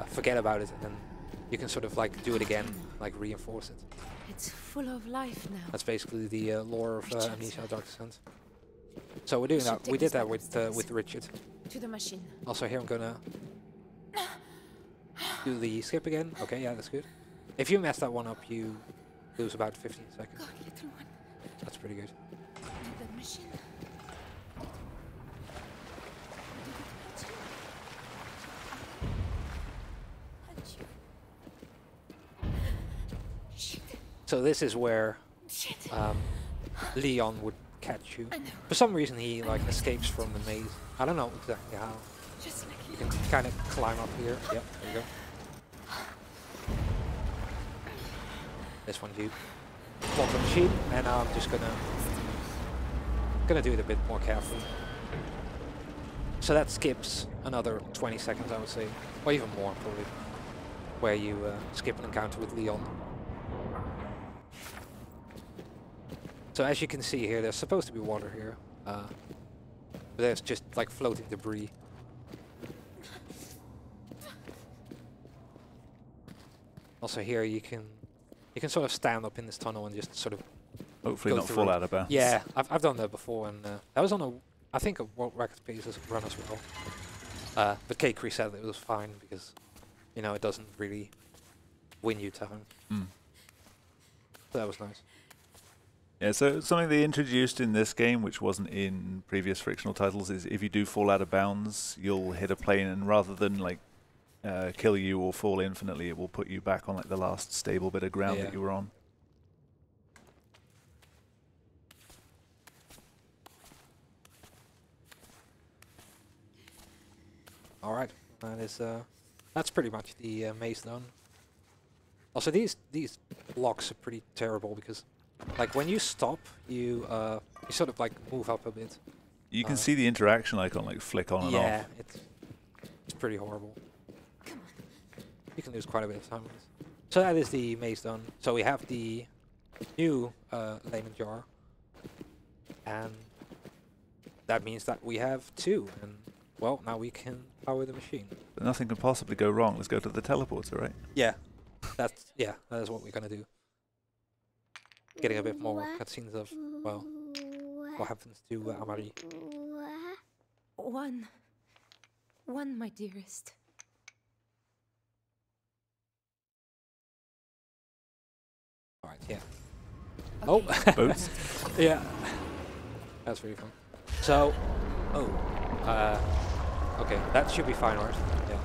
forget about it, and then you can sort of like do it again, like reinforce it. It's full of life now. That's basically the lore of Amnesia: Dark Descent. So we're doing that. We did that with Richard. To the machine. Also here I'm gonna do the skip again. Okay, yeah, that's good. If you mess that one up, you lose about 15 seconds. Go, little one. That's pretty good. To the machine. Shit. So this is where Shit. Leon would catch you. For some reason he like escapes from the maze. I don't know exactly how. Just like You can kind of climb up here. Yep, there you go. This one you block the machine, and now I'm just gonna do it a bit more carefully. So that skips another 20 seconds, I would say, or even more probably, where you skip an encounter with Leon. So as you can see here, there's supposed to be water here, but there's just like floating debris. Also here you can sort of stand up in this tunnel and just sort of Hopefully go not through fall it. out of bounds. Yeah, I've done that before, and that was on a I think a World Record pace run as well. But K-Cree said it was fine because you know it doesn't really win you time. So that was nice. Yeah, so something they introduced in this game, which wasn't in previous frictional titles, is if you do fall out of bounds, you'll hit a plane, and rather than like kill you or fall infinitely, it will put you back on like the last stable bit of ground that you were on. All right, that is that's pretty much the maze done. Also, these blocks are pretty terrible because, like, when you stop, you sort of like move up a bit. You can see the interaction icon like flick on and off. Yeah, it's pretty horrible. You can lose quite a bit of time with this. So that is the maze done. So we have the new Lehman jar, and that means that we have 2, and well, now we can power the machine. But nothing can possibly go wrong. Let's go to the teleporter, right? Yeah, that is what we're gonna do. Getting a bit more cutscenes of, well, what happens to Amari. One, my dearest. All right, yeah. Oh, Boats. yeah. That's really fun. So, okay, that should be fine, right? Yeah.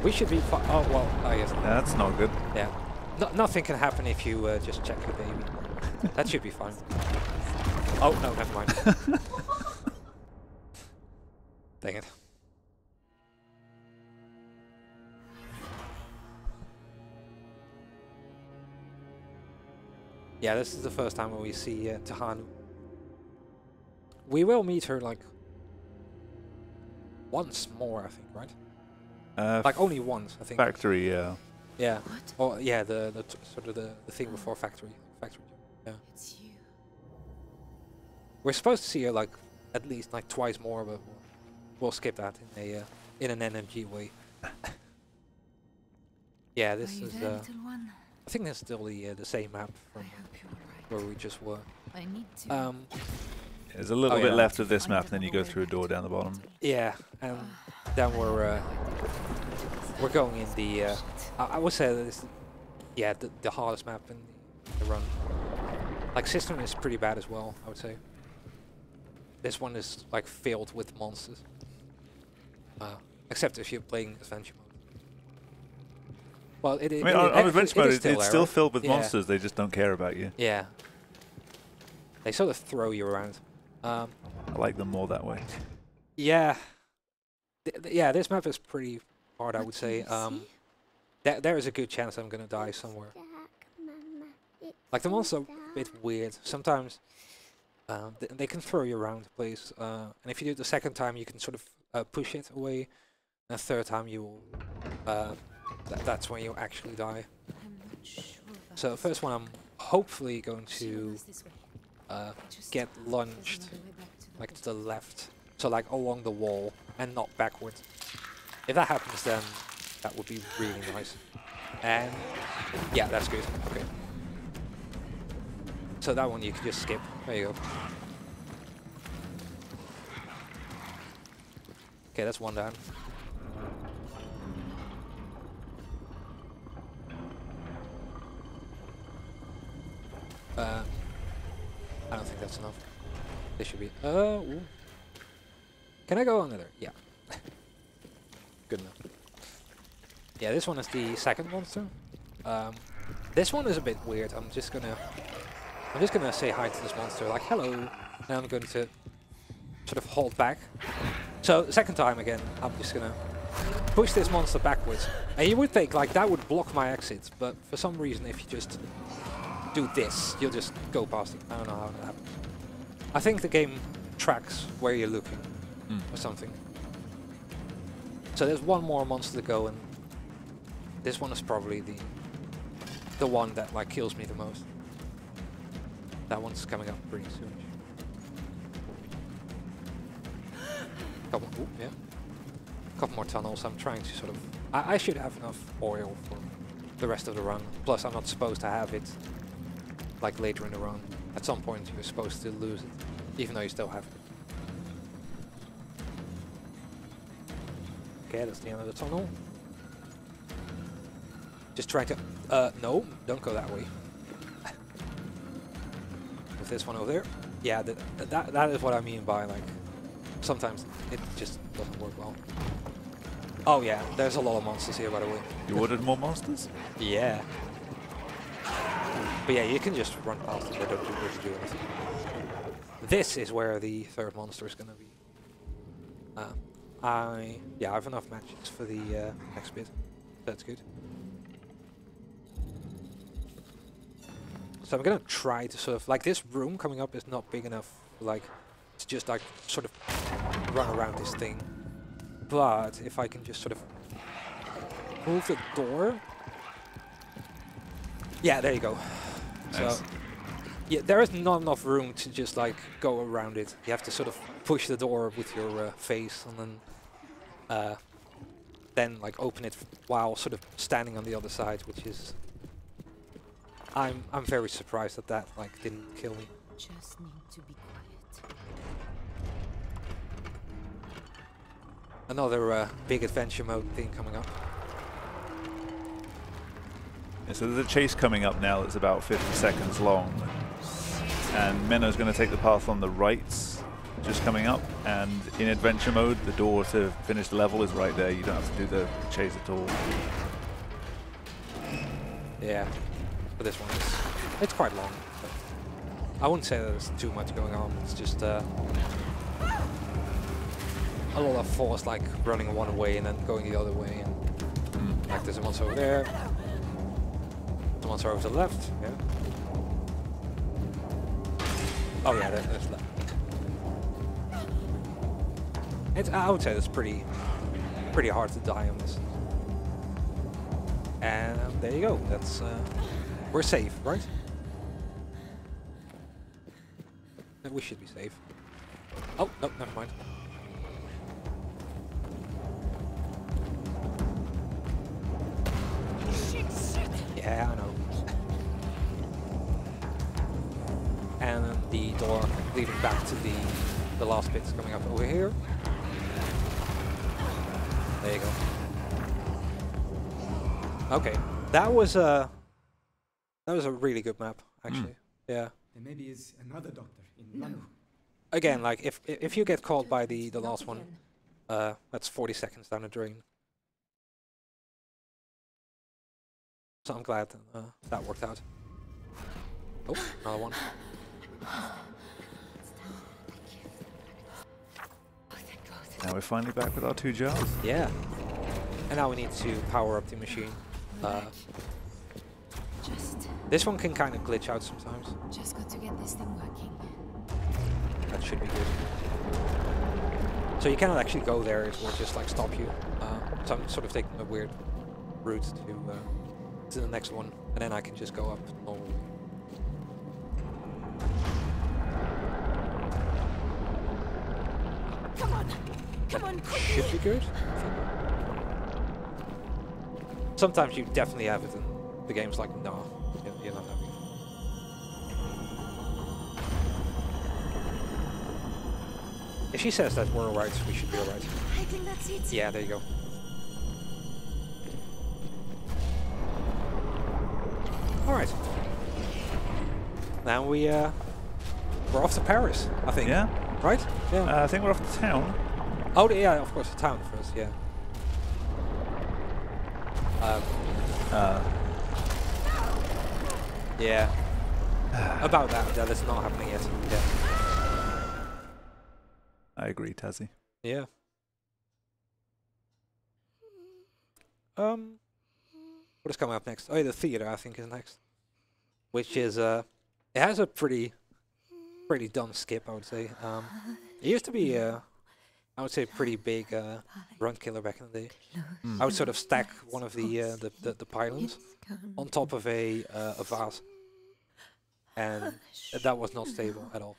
We should be fine. Oh, well, I guess. That's not good. Yeah. Nothing can happen if you just check the baby. That should be fine. Oh, no, never mind. Dang it. Yeah, this is the first time when we see Tahanu. We will meet her, like, once more, I think, right? Like, only once, I think. Factory, yeah. Yeah. What? Oh, yeah, the sort of the thing before factory. Yeah. It's you. We're supposed to see her, like, at least, like, twice more, but we'll skip that in an NMG way. Yeah, this is, little one? I think that's still the same map from where we just were. I need to. There's a little bit left of this map, and then you go through a door down the bottom. Yeah, and then we're going in the. I would say that this, yeah, the hardest map in the run. Like, system is pretty bad as well, I would say. This one is like filled with monsters. Except if you're playing adventure mode. Well, I mean, on adventure mode, it's still filled with monsters. They just don't care about you. Yeah. They sort of throw you around. I like them more that way. Yeah. Yeah, this map is pretty hard, I would say. There is a good chance I'm gonna die somewhere. Like, the monsters are a bit weird. Sometimes they can throw you around the place. And if you do it the second time, you can sort of push it away. And the third time, you will... that's when you actually die. So the first one I'm hopefully going to get launched like to the left, so like along the wall and not backwards. If that happens, then that would be really nice. And yeah, that's good. Okay. So that one you can just skip. There you go. Okay, that's one down. I don't think that's enough. This should be. Ooh. Can I go under there? Yeah. Good enough. Yeah, this one is the second monster. This one is a bit weird. I'm just gonna say hi to this monster, like hello, and I'm going to sort of hold back. So the second time again, I'm just gonna push this monster backwards, and you would think like that would block my exit, but for some reason, if you just do this, you'll just go past it. I don't know how that happens. I think the game tracks where you're looking or something. So there's one more monster to go, and this one is probably the one that like kills me the most. That one's coming up pretty soon. Couple, yeah. Couple more tunnels. I'm trying to sort of. I should have enough oil for the rest of the run. Plus, I'm not supposed to have it like later in the run. At some point, you're supposed to lose it, even though you still have it. Okay, that's the end of the tunnel. Just trying to. No, don't go that way. With this one over there. Yeah, that is what I mean by like. Sometimes it just doesn't work well. Oh yeah, there's a lot of monsters here, by the way. You ordered more monsters? Yeah. But yeah, you can just run past them. They don't really do anything. This is where the third monster is gonna be. I have enough matches for the next bit. That's good. So I'm gonna try to sort of like this room coming up is not big enough, like to just like sort of run around this thing. But if I can just sort of move the door. Yeah, there you go. Nice. So yeah, there is not enough room to just like go around it. You have to sort of push the door with your face and then like open it while sort of standing on the other side, which is I'm very surprised that that like didn't kill me. Just need to be quiet. Another big adventure mode thing coming up. Yeah, so there's a chase coming up now that's about 50 seconds long. And Menno's going to take the path on the right, just coming up. And in adventure mode, the door to finish the level is right there. You don't have to do the chase at all. Yeah, but this one it's quite long. But I wouldn't say that there's too much going on. It's just a lot of force, like running one way and then going the other way. And like there's a monster over there. The monster over to the left. Yeah. Oh yeah, there's left. I would say it's pretty hard to die on this. And there you go. That's we're safe, right? We should be safe. Oh no, never mind. Yeah, I know. And then the door leading back to the last bit's coming up over here. There you go. Okay, that was a really good map, actually. Yeah. There maybe is another doctor in London. Again, like if you get caught by the last one, that's 40 seconds down the drain. So I'm glad that worked out. Oh, another one. Now we're finally back with our 2 jars. Yeah. And now we need to power up the machine. This one can kind of glitch out sometimes. Just got to get this thing working. That should be good. So you cannot actually go there, it will just like stop you. So I'm sort of taking a weird route to the next one, and then I can just go up normally. Come on! Come on, quickly! Should be good, I think. Sometimes you definitely have it, and the game's like, no, you're not having it. If she says that we're alright, we should be alright. I think that's it. Yeah, there you go. Alright. Now we're off to Paris, I think. Yeah? Right? Yeah. I think we're off to town. Oh, yeah, of course, the town first, yeah. Yeah. About that is not happening yet. Yeah. I agree, Tazzy. Yeah. What is coming up next? Oh, yeah, the theater, I think, is next. Which is, it has a pretty dumb skip, I would say. It used to be, I would say, a pretty big run killer back in the day. I would sort of stack one of the pylons on top of a vase. And that was not stable at all.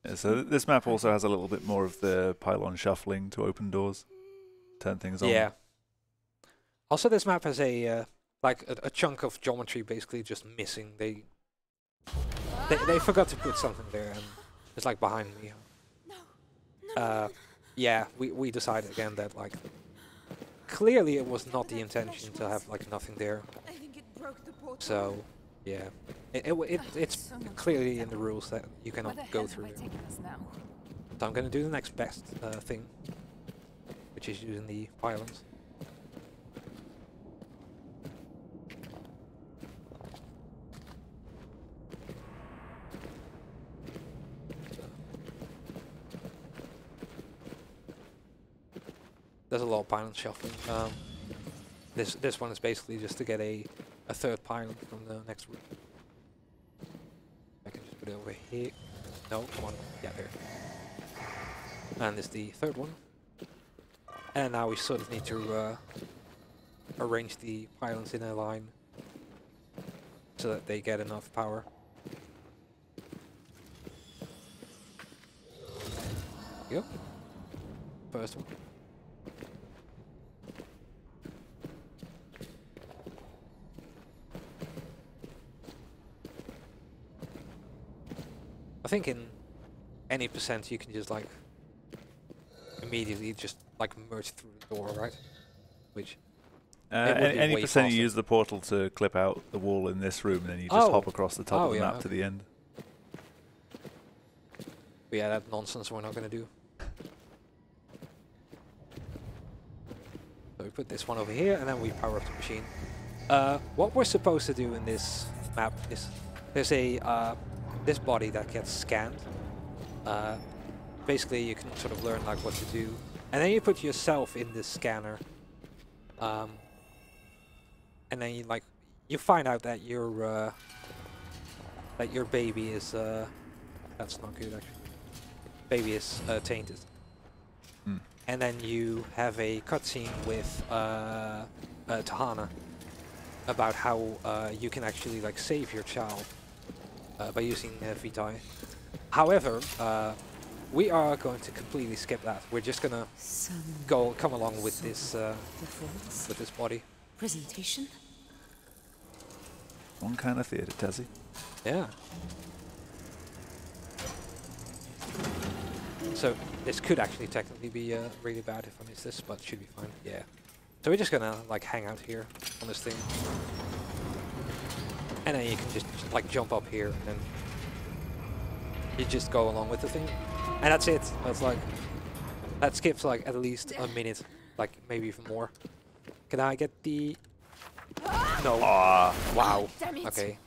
Yeah, so this map also has a little bit more of the pylon shuffling to open doors, turn things on. Yeah. Also, this map has a like a chunk of geometry basically just missing. They forgot to put something there, and it's like behind me. Yeah, we decided again that like clearly it was not the intention to have like nothing there. I think it broke the portal. So Yeah, it's clearly in the rules that you Where cannot the go hell through have I it. taken us now? So I'm gonna do the next best thing, which is using the pylons. There's a lot of pylon shuffling. This one is basically just to get a third pylon from the next room. I can just put it over here. No, come on. Yeah, there. And this is the third one. And now we sort of need to arrange the pylons in a line so that they get enough power. There you go. First one. I think in any percent you can just like immediately just like merge through the door, right? Which any way percent you faster. use the portal to clip out the wall in this room, and then you just hop across the top of the yeah, map to the end. But yeah, that nonsense we're not gonna do. So we put this one over here, and then we power up the machine. What we're supposed to do in this map is there's a this body that gets scanned. Basically, you can sort of learn like what to do, and then you put yourself in this scanner, and then you find out that your baby is that's not good actually. Baby is tainted. And then you have a cutscene with Tahana about how you can actually like save your child by using Vitae. However, we are going to completely skip that. We're just gonna come along with this body. Presentation? One kind of theatre, Tassie. Yeah. So this could actually technically be really bad if I miss this, but should be fine. Yeah. So we're just gonna like hang out here on this thing, and then you can just like jump up here, and you just go along with the thing, and that's it. That's like that skips like at least a minute, like maybe even more. Can I get the? No. Wow. Damn it. Okay.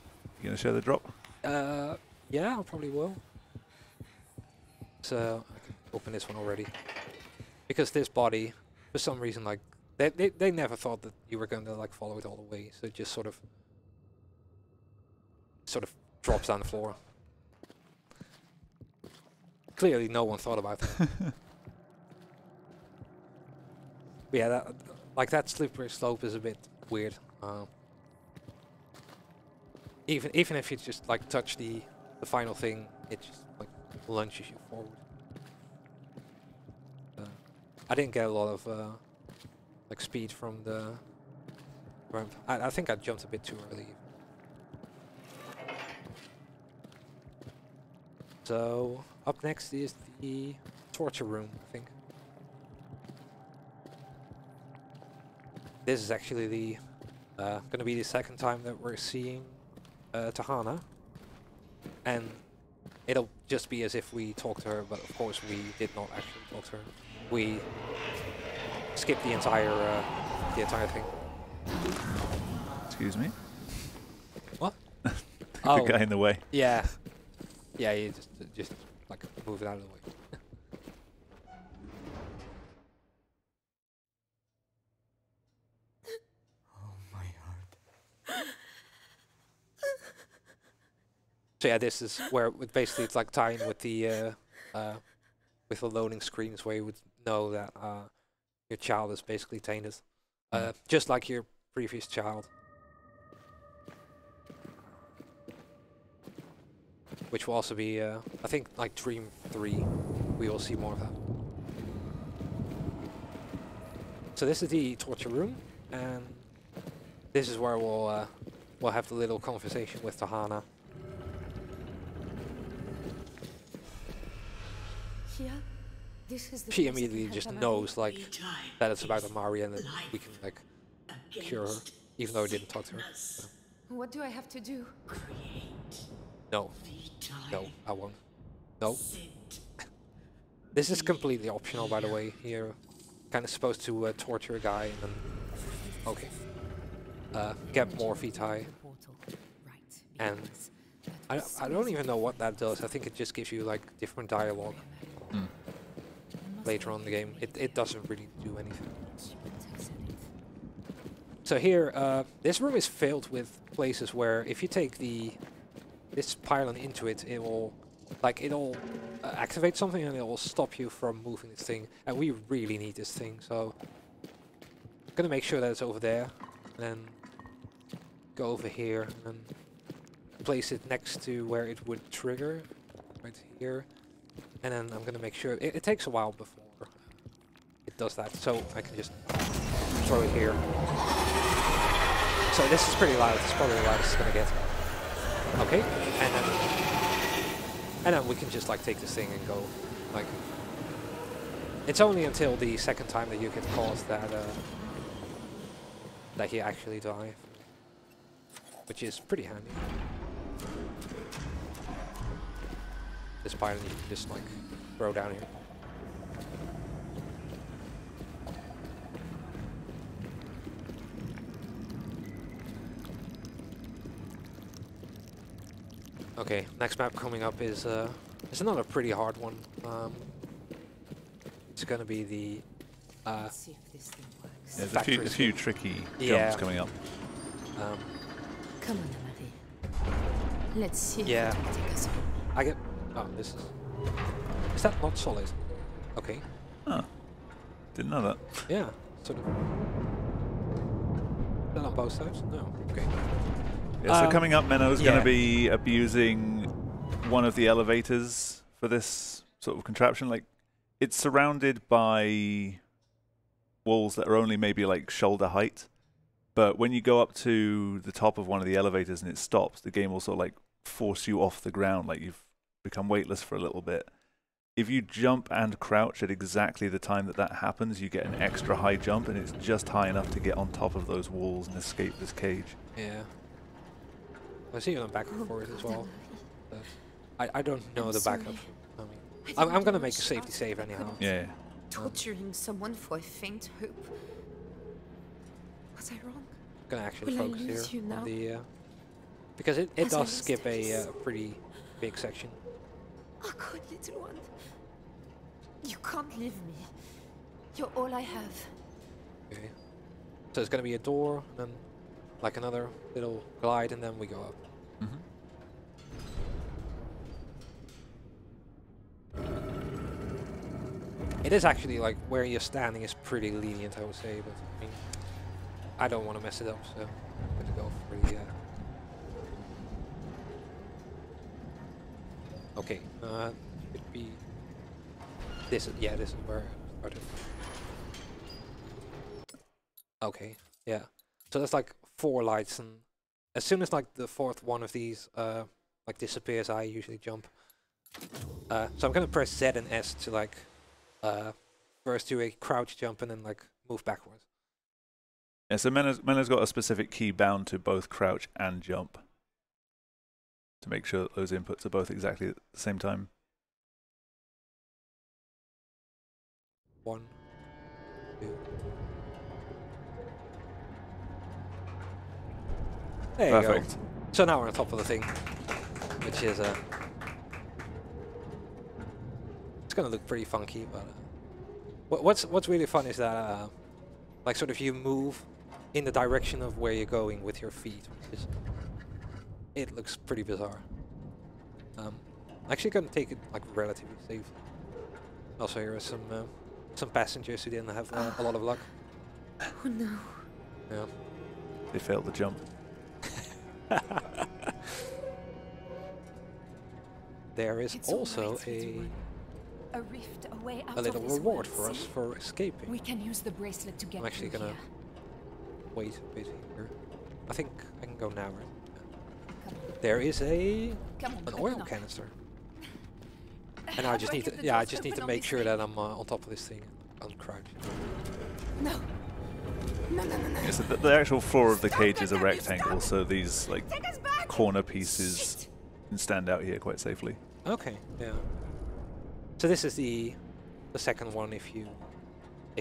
You gonna show the drop? Yeah, I probably will. So I can open this one already, because this body, for some reason, like they never thought that you were going to like follow it all the way, so it just sort of drops down the floor. Clearly, no one thought about that. But yeah, that slippery slope is a bit weird. Even if you just like touch the final thing, it just like lunges you forward. I didn't get a lot of like speed from the ramp. I think I jumped a bit too early. So up next is the torture room, I think. This is actually the going to be the second time that we're seeing Tahana, and it'll just be as if we talked to her, but of course we did not actually talk to her. We skipped the entire thing. Excuse me? What? The Oh, guy in the way. yeah. Yeah, you just like move it out of the way. Oh, my heart. So yeah, this is where basically it's like tying with the loading screens where you would know that your child is basically tainted, just like your previous child, which will also be I think like Dream 3. We will see more of that. So this is the torture room, and this is where we'll have the little conversation with Tahana. Here? This is the She place that immediately can just help knows like that it's about Amari and that we can like cure her, even though we didn't talk to her. So. What do I have to do? No. No, I won't. No. This is completely optional, by the way. You're kind of supposed to torture a guy and then... Okay. Get more vitae. And I don't even know what that does. I think it just gives you like different dialogue later on in the game. It doesn't really do anything. So here, this room is filled with places where if you take this pylon into it, it'll activate something and it will stop you from moving this thing. And we really need this thing, so I'm gonna make sure that it's over there, and then go over here and then place it next to where it would trigger, right here. And then I'm gonna make sure it takes a while before it does that, so I can just throw it here. So this is pretty loud. It's probably the loudest it's gonna get. Okay, and then we can just like take this thing and go. Like, it's only until the second time that you get caught that you actually die, which is pretty handy. This pylon you can just like throw down here. Okay, next map coming up is another pretty hard one. It's gonna be the Let's see if this thing works. There's a few tricky jumps coming up. Come on, Marie. Let's see if Yeah. it will take us home. I get. Oh, this is. Is that not solid? Okay. Huh. Didn't know that. Yeah. Sort of. Is that on both sides? No. Okay. Yeah, so coming up, Menno's going yeah. to be abusing one of the elevators for this sort of contraption. Like, it's surrounded by walls that are only maybe like shoulder height, but when you go up to the top of one of the elevators and it stops, the game will sort of like force you off the ground, like you've become weightless for a little bit. If you jump and crouch at exactly the time that happens, you get an extra high jump, and it's just high enough to get on top of those walls and escape this cage. Yeah. I see them back and forth as well. I don't know the backup. I mean, I'm gonna make a safety save anyhow. Yeah. Torturing someone for a faint hope. Was I wrong? I'm gonna actually Will I focus lose here you on now? the because it As I does skip a lost pretty big section. Oh, good little one. You can't leave me. You're all I have. Okay. So it's gonna be a door, and then like another little glide, and then we go up. Mm-hmm. It is actually like where you're standing is pretty lenient, I would say, but I mean, I don't want to mess it up, so I'm gonna go for the. Okay, should be this. Yeah, this is where I started. Okay, yeah. So that's like 4 lights, and as soon as like the 4th one of these like disappears, I usually jump. So I'm gonna press Z and S to like first do a crouch jump and then like move backwards. Yeah, so Menno's got a specific key bound to both crouch and jump to make sure that those inputs are both exactly at the same time. 1, 2. There you Perfect. go. So now we're on top of the thing, which is it's gonna look pretty funky, but what's really fun is that like sort of you move in the direction of where you're going with your feet, which is it looks pretty bizarre. Actually gonna take it like relatively safe. Also here are some passengers who didn't have a lot of luck. Oh no. Yeah. They failed the jump. There is It's all also right, little one. A rift away out a little of this reward world, for us see? for escaping. We can use the bracelet to get I'm actually through gonna here. wait a bit here. I think I can go now, right? Come on. There is an Come on, open oil up. canister. And now I How just do need get to, the yeah, I doors just need open to on make this sure thing? that I'm on top of this thing, uncrouched. No. No. Yeah, so the actual floor of the cage is a rectangle, so these like corner pieces can stand out here quite safely. Okay, yeah. So this is the second one. If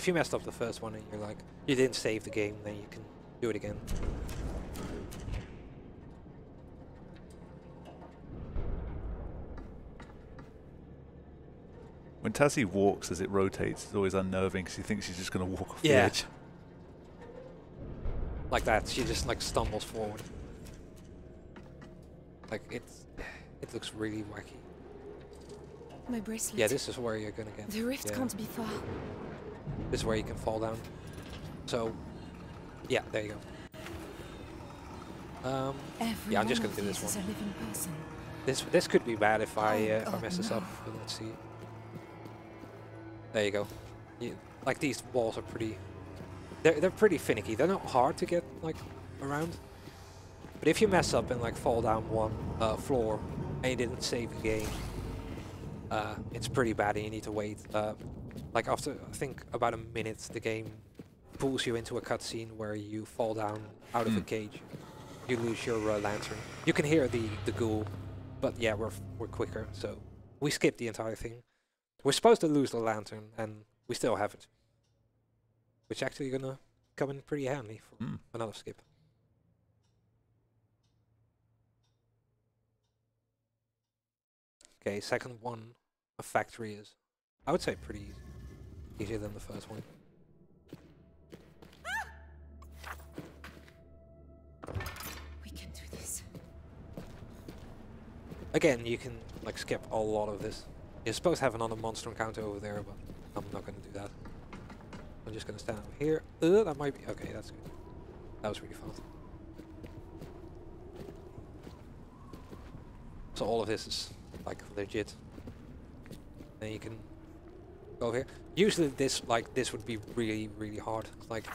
you messed up the first one and you're like you didn't save the game, then you can do it again. When Tassie walks as it rotates, it's always unnerving because she thinks she's just going to walk off the edge. Like that, she just like stumbles forward. Like it looks really wacky. My bracelet. Yeah, this is where you're gonna get. The rift can't be far. This is where you can fall down. So, yeah, there you go. Yeah, I'm just gonna do this one. Is a living person. This could be bad if I mess this up. But let's see. There you go. Like these walls are pretty. They're pretty finicky. They're not hard to get like around. But if you mess up and like fall down one floor and you didn't save the game, it's pretty bad and you need to wait. Like after I think about a minute, the game pulls you into a cutscene where you fall down out of the cage. You lose your lantern. You can hear the ghoul, but yeah, we're quicker, so we skip the entire thing. We're supposed to lose the lantern, and we still haven't. Which actually gonna come in pretty handy for another skip. Okay, second one, a factory is, I would say, pretty easy. Easier than the first one. We can do this. Again, you can like skip a lot of this. You're supposed to have another monster encounter over there, but I'm not gonna do that. I'm just gonna stand over here. That might be okay. That's good. That was really fast. So all of this is like legit. Then you can go here. Usually this would be really hard. Like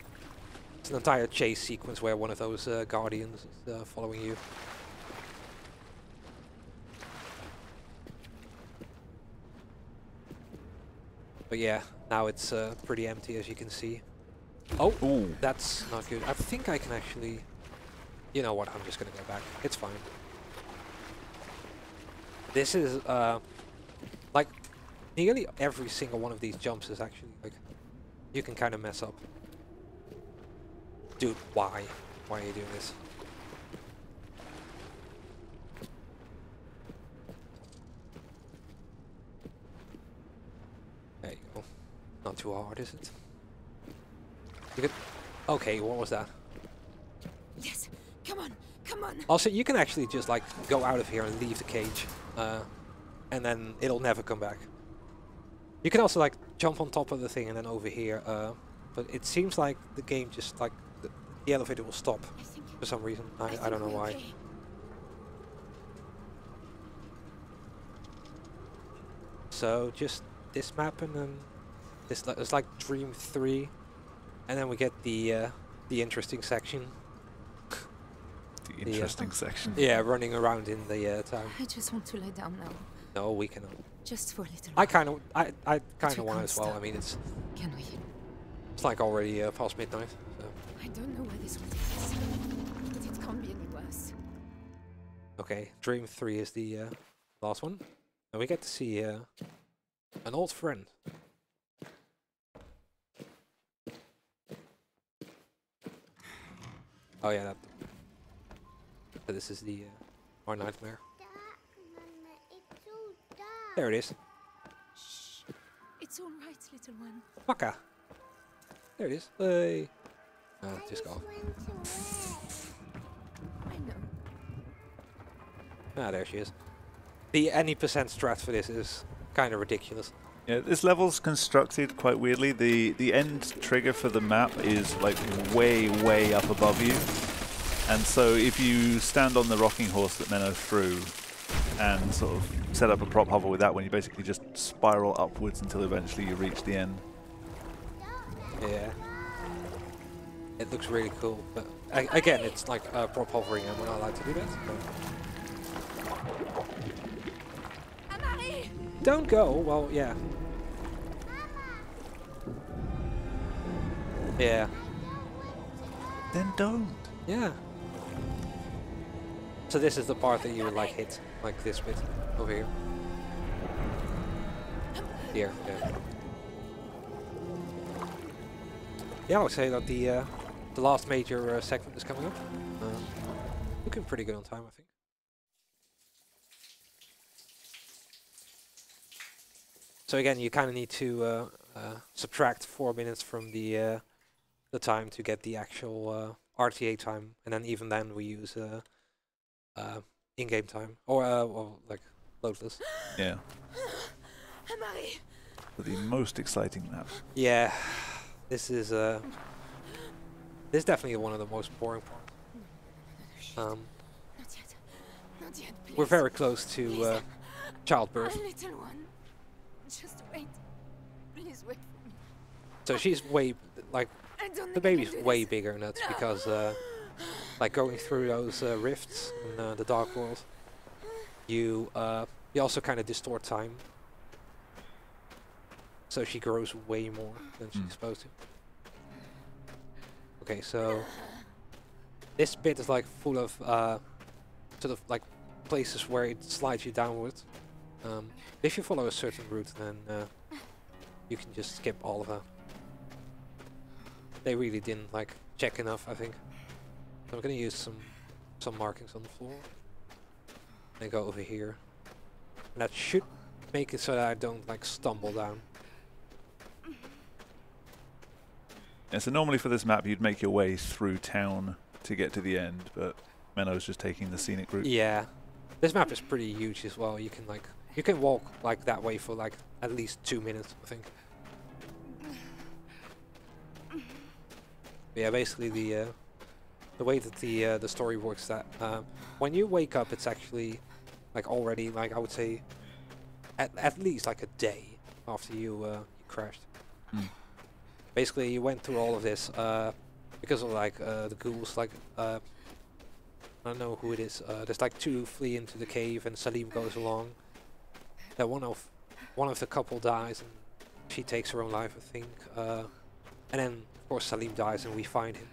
it's an entire chase sequence where one of those guardians is following you. But yeah, now it's pretty empty, as you can see. Oh, ooh, that's not good. I think I can actually... You know what, I'm just gonna go back. It's fine. This is, like, nearly every single one of these jumps is actually, like, you can kind of mess up. Dude, why? Why are you doing this? There you go. Not too hard, is it? You could... Okay, what was that? Yes, come on, come on. Also, you can actually just like go out of here and leave the cage, and then it'll never come back. You can also like jump on top of the thing and then over here, but it seems like the game just like the elevator will stop for some reason. I don't know why. Okay. So just this map and then this it's like Dream 3, and then we get the interesting section. The interesting section. Yeah, running around in the town. I just want to lie down now. No, we cannot. Just for a little I while. kind of We want can't as well. stop. I mean, it's Can we? like already past midnight. So. I don't know where this will take us, but it can't be any worse. Okay, Dream 3 is the last one, and we get to see an old friend. Oh yeah, that. So this is the our nightmare. There it is. Shh. It's all right, little one. Maka. There it is. Hey. Just go. I know. Ah, there she is. The any percent strat for this is kind of ridiculous. Yeah, this level's constructed quite weirdly. The end trigger for the map is like way up above you. And so if you stand on the rocking horse that Menno threw and sort of set up a prop hover with that one, you basically just spiral upwards until eventually you reach the end. Yeah. It looks really cool, but again, it's like prop hovering and we're not allowed to do that. Amari! Don't go! Well, yeah. Yeah. Then don't. Yeah. So this is the part that you would like hit, like this bit over here. Here, yeah. Yeah, I would say that the last major segment is coming up. Looking pretty good on time, I think. So again, you kind of need to subtract 4 minutes from the time to get the actual RTA time, and then even then we use in-game time or well, like loadless. Yeah. Marie. The most exciting map. Yeah, this is definitely one of the most boring parts. Not yet. Not yet, please. We're very close to childbirth. Little one. Just wait. Please wait for me. So she's way, like, I don't the think I baby's can do way this. bigger, and that's because, like, going through those rifts in the Dark World, you also kind of distort time. So she grows way more than she's supposed to. Okay, so this bit is like full of sort of like places where it slides you downwards. If you follow a certain route, then you can just skip all of that. They really didn't like check enough, I think. So I'm gonna use some markings on the floor. And go over here. And that should make it so that I don't like stumble down. Yeah, so normally for this map you'd make your way through town to get to the end, but Menno's just taking the scenic route. Yeah. This map is pretty huge as well. You can walk like that way for like at least 2 minutes, I think. But yeah, basically the way that the story works, that when you wake up, it's actually like already, like I would say at least like a day after you crashed. Basically, you went through all of this because of like the ghouls. Like I don't know who it is. There's like 2 flee into the cave, and Salim goes along. That one of the couple dies, and she takes her own life, I think. And then of course Salim dies, and we find him.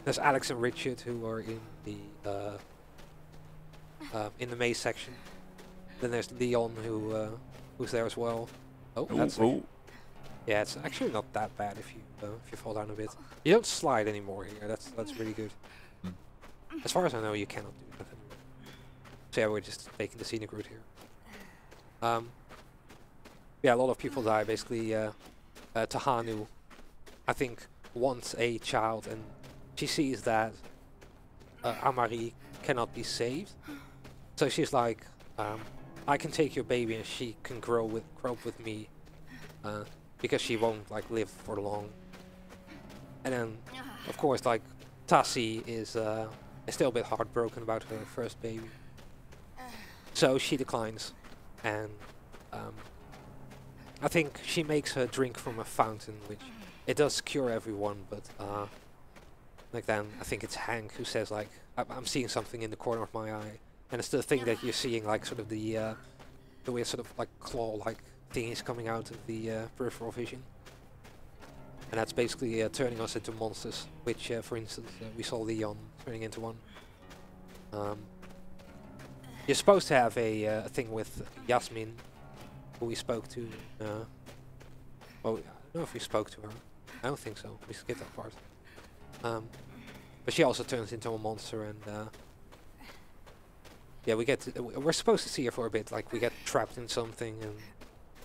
There's Alex and Richard who are in the maze section. Then there's Leon who's there as well. Oh, that's. Yeah, it's actually not that bad if you fall down a bit. You don't slide anymore here. That's really good. As far as I know, you cannot do that anymore. So yeah, we're just taking the scenic route here. Yeah, a lot of people die. Basically, Tahanu, I think, wants a child, and she sees that Amari cannot be saved. So she's like, I can take your baby, and she can grow up with me. Because she won't like live for long. And then of course like Tassi is still a bit heartbroken about her first baby. So she declines, and I think she makes her drink from a fountain, which it does cure everyone, but like then I think it's Hank who says like, I'm seeing something in the corner of my eye, and it's the thing that you're seeing, like sort of the weird sort of like claw-like things coming out of the peripheral vision, and that's basically turning us into monsters, which for instance we saw Leon turning into one. You're supposed to have a thing with Yasmin, who we spoke to. Well, I don't know if we spoke to her. I don't think so. We skipped that part. But she also turns into a monster, and yeah, we're supposed to see her for a bit. Like we get trapped in something, and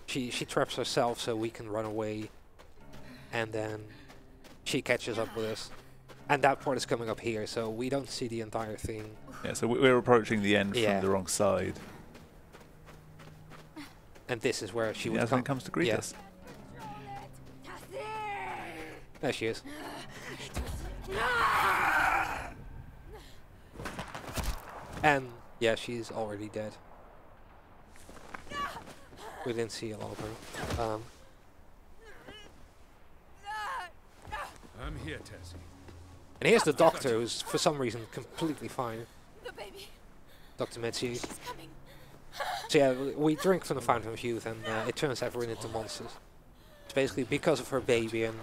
she traps herself so we can run away, and then she catches up with us, and that part is coming up here, so we don't see the entire thing. Yeah, so we're approaching the end from the wrong side. And this is where she Yasmin comes to greet us. There she is. And yeah, she's already dead. We didn't see a lot of her. I'm here, Tessie. And here's the doctor, who's for some reason completely fine. The baby. Dr. Metsu. She's coming. So yeah, we drink from the Fountain of Youth, and it turns everyone into monsters. It's basically because of her baby and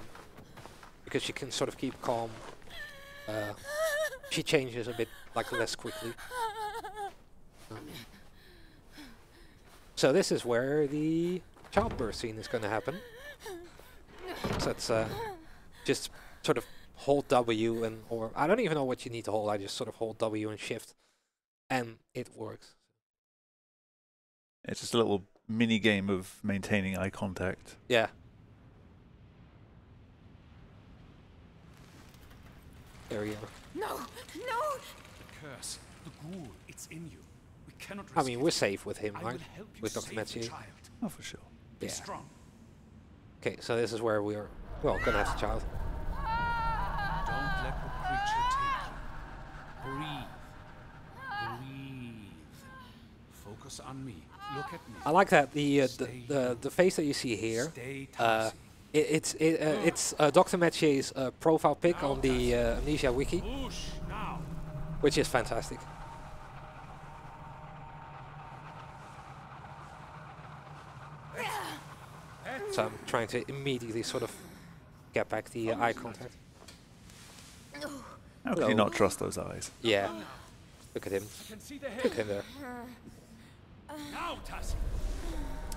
because she can sort of keep calm. She changes a bit like less quickly. So this is where the childbirth scene is going to happen. So it's just sort of hold W and or I don't even know what you need to hold. I just sort of hold W and shift, and it works. It's just a little mini game of maintaining eye contact. Yeah. There we go. No, no! The curse, the ghoul, it's in you. We cannot I mean, resist we're it. safe with him, I right? will help you With Dr. save the Metier. child. Oh, for sure. Be Yeah. strong. Okay, so this is where we're, well, gonna have the child. Don't let the creature take you. Breathe. Breathe. Focus on me. Look at me. I like that the face that you see here. Stay Uh, Tassie. it's Dr. Metier's profile pic on the Amnesia wiki, Push now. which is fantastic. So I'm trying to immediately sort of get back the eye contact. How can you not trust those eyes? Yeah. Look at him. You can see the Look at head. him there. Now, Tassie.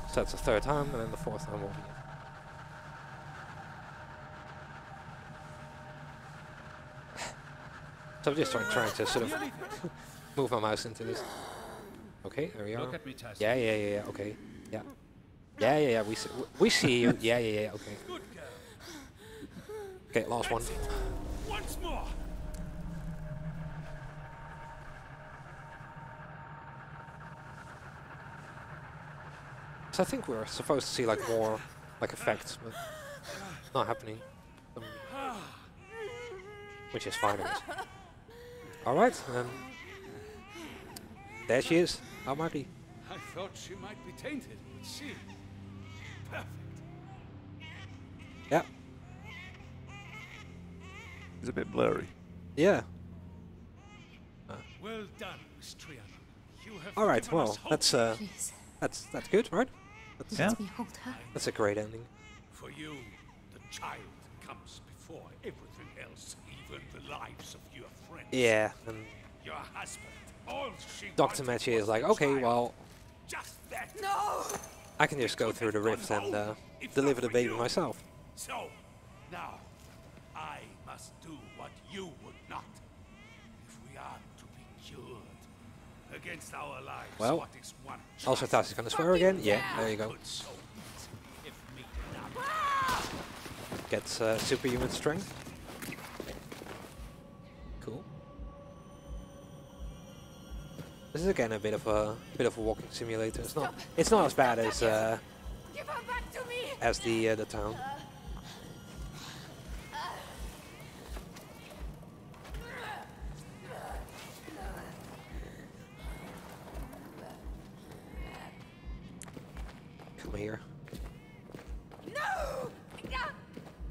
So that's the third time, and then the fourth time will be. So I'm just trying to sort of move my mouse into this. Okay, there we are. Look at me, Tassie. Yeah, yeah, yeah, yeah. Okay, yeah. Yeah, yeah, yeah. We see you. Yeah, yeah, yeah. Okay. Good girl. Okay, last one. Once more. So I think we're supposed to see like more like effects, but not happening. Which is fine. I guess. All right. There she is. Almaty. I thought she might be tainted, but she... Perfect. Yeah. It's a bit blurry. Yeah. Well done, Miss Triana. You have All right. given us Well, hope. that's good, right? That's, Yeah. Let me hold her. that's a great ending. For you, the child comes before everything else, even the lives of your friends. Yeah. And Your husband. All she Dr. wanted Metier is was like, the okay, child. well, Just that. No! I can just go through the rift and deliver the baby myself. So, now, I must do what you would not. If we are to be cured against our lives, Well, what is one Also, child? Tassie's gonna swear again. Yeah, there you go. Could so easy, if meted out. Gets superhuman strength. Cool. This is again a bit of a walking simulator. It's not as bad as Give her back to me! the town. Come here. No!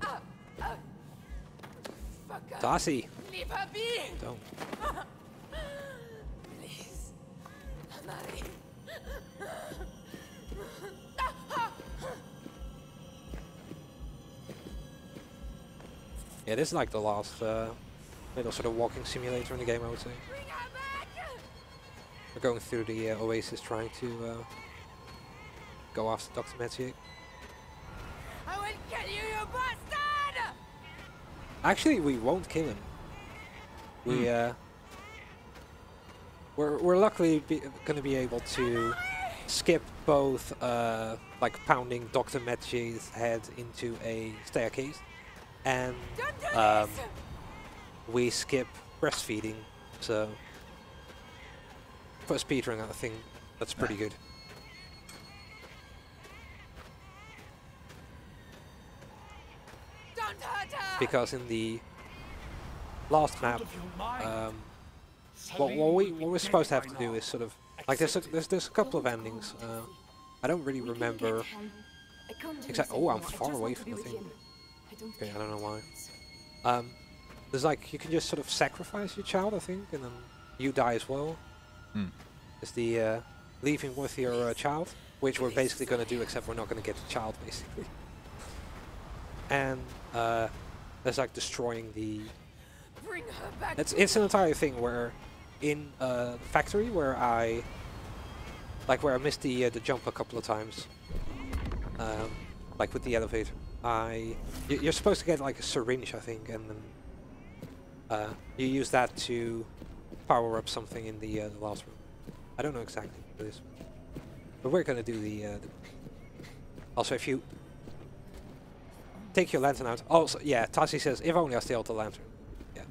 Fuck her. Tassie! Leave her be! Don't. Please. Marie. Yeah, this is like the last little sort of walking simulator in the game, I would say. Bring her back! We're going through the oasis trying to go after Dr. Metier. I will kill you, you bastard! Actually, we won't kill him. We're luckily going to be able to skip both like pounding Dr. Metier's head into a staircase, and Don't do this! we skip breastfeeding. So for speedrun, I think that's pretty good. Don't hurt her! Because in the last map, what we're supposed to have to do is sort of like there's a couple of endings. I don't really remember exactly. Oh, I'm far away from the thing. Okay, I don't know why. There's like you can just sort of sacrifice your child, I think, and then you die as well. It's the leaving with your child, which we're basically going to do, except we're not going to get the child basically. And That's like destroying the... Bring her back. It's an entire thing where in the factory where I missed the jump a couple of times, like with the elevator. You're supposed to get like a syringe, I think, and then you use that to power up something in the last room. I don't know exactly what it is, but we're gonna do the also, if you take your lantern out. Also, yeah, Tassi says, if only I still had the lantern. Yeah.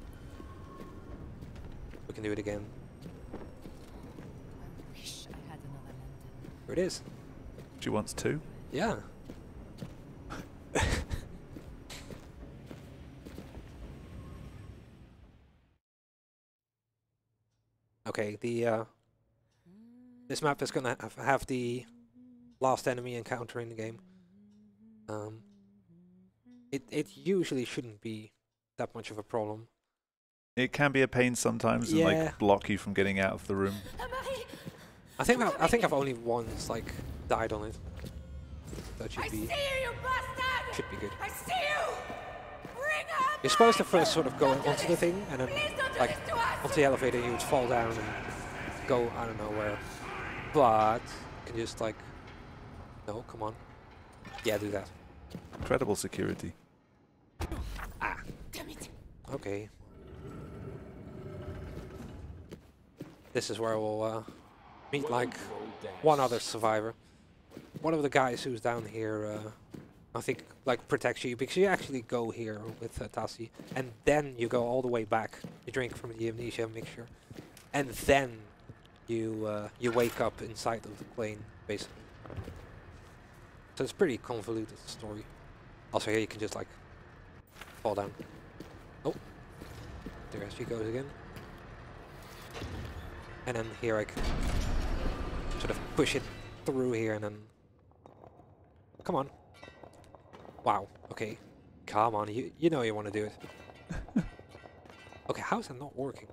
We can do it again. I wish I had another lantern. Here it is. She wants two. Yeah. Okay, this map is gonna have the last enemy encounter in the game. It usually shouldn't be that much of a problem. It can be a pain sometimes and like block you from getting out of the room. I think I've only once like died on it. That should be good. I see you. Bring her. You're supposed to first sort of go onto the thing and then like onto the elevator you would fall down and go I don't know where. But you can just like no, come on. Yeah, do that. Incredible security. Ah. Damn it. Okay. This is where we'll meet like one other survivor. One of the guys who's down here, I think, like protects you because you actually go here with Tassi, and then you go all the way back. You drink from the amnesia mixture, and then you wake up inside of the plane, basically. So it's pretty convoluted story. Also here you can just like fall down. Oh, there she goes again. And then here I can sort of push it through here and then... Come on. Wow, okay. Come on, you know you want to do it. Okay, how is that not working?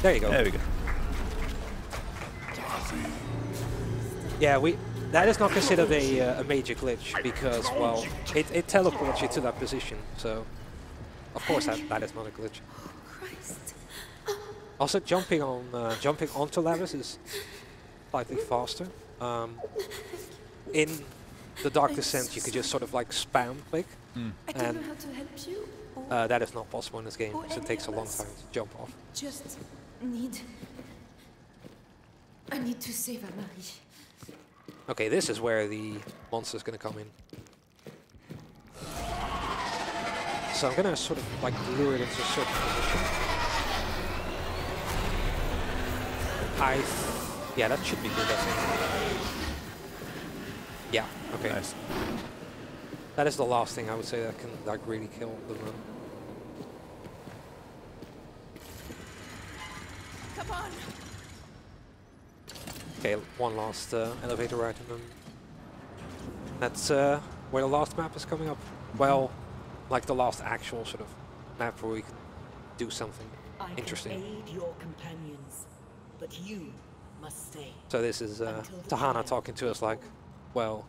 There you go. There we go. Yeah, that is not considered a major glitch because, well, it teleports you to that position, so of course that is not a glitch. Christ. Also, jumping onto levels is slightly faster. In the Dark Descent, you could just sort of like spam click, I don't know how to help you. that is not possible in this game, so it takes a long time to jump off. Just I need to save Amari. Okay, this is where the monster's gonna come in. So I'm gonna sort of like lure it into a certain position. Yeah, that should be good, I think. Yeah, okay. Nice. That is the last thing I would say that can like really kill the run. Come on. Okay, one last elevator ride and then that's where the last map is coming up. Well, like the last actual sort of map where we can do something interesting. I can aid your companions, but you must stay. So this is Tahana talking to us like, well,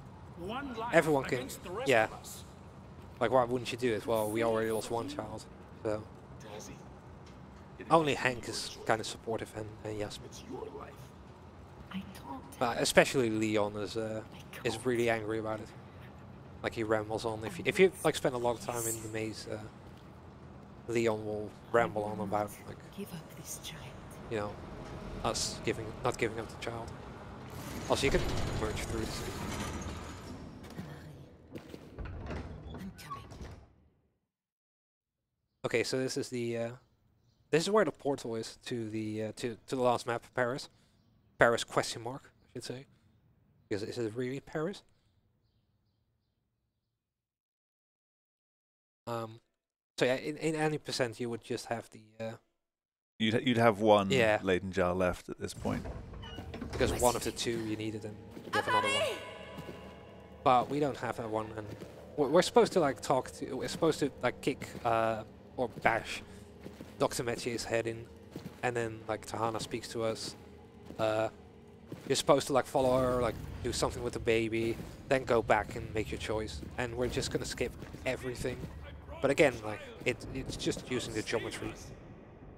everyone can, yeah, like why wouldn't you do it? Well, we already lost one child, so only Hank is kind of supportive and Yasmin. But especially Leon is really angry about it. Like he rambles on. If you like spend a long time in the maze, Leon will ramble on about like, Give up this child. you know, us not giving up the child. Also, you can merge through this. I'm coming. Okay, so this is the this is where the portal is to the to the last map, Paris. Paris question mark, I should say. Because is it really Paris? So yeah, in any percent you would just have the You'd have one Yeah. Leyden jar left at this point. because one of the two you needed and you have another one. But we don't have that one, and we're supposed to like we're supposed to like kick or bash Dr. Metier's head in, and then like Tahana speaks to us. You're supposed to like follow her, like do something with the baby, then go back and make your choice. And we're just gonna skip everything But again, like it's just using the geometry.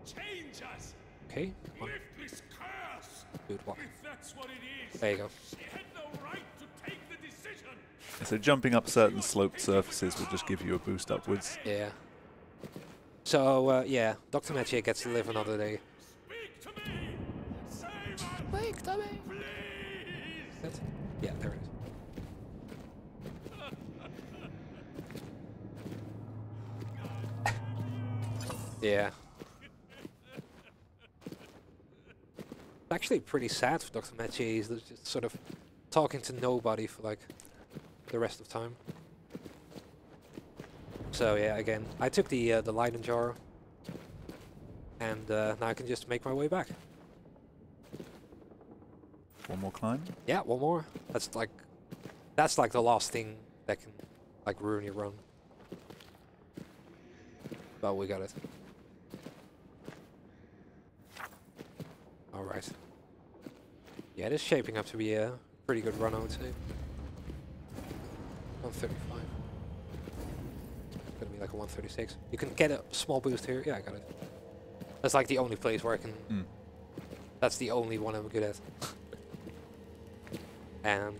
Change us. Okay. Come on. Lift this curse. Dude, what? If that's what it is. There you go. She had no right to take the decision. So jumping up certain sloped surfaces will just give you a boost upwards. Yeah. So yeah, Dr. Mathieu gets to live another day. Speak to me. Say Speak to me. please. Yeah, there it is. Yeah. It's actually pretty sad for Dr. Mathieu. He's just sort of talking to nobody for like the rest of time. So yeah, again, I took the Leiden jar, and now I can just make my way back. One more climb. Yeah, one more. That's like the last thing that can like ruin your run. But we got it. All right. Yeah, it is shaping up to be a pretty good run, I would say. 135. It's gonna be like a 136. You can get a small boost here. Yeah, I got it. That's like the only place where I can. That's the only one I'm good at. And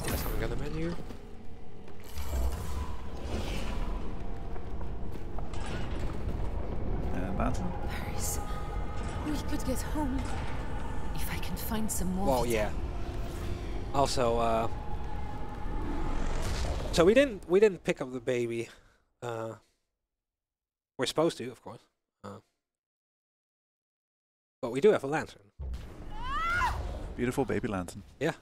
that's something on the menu. And lantern. Paris. We could get home if I can find some more. Well, yeah. Also, so we didn't pick up the baby. We're supposed to, of course. But we do have a lantern. Beautiful baby lantern. Yeah.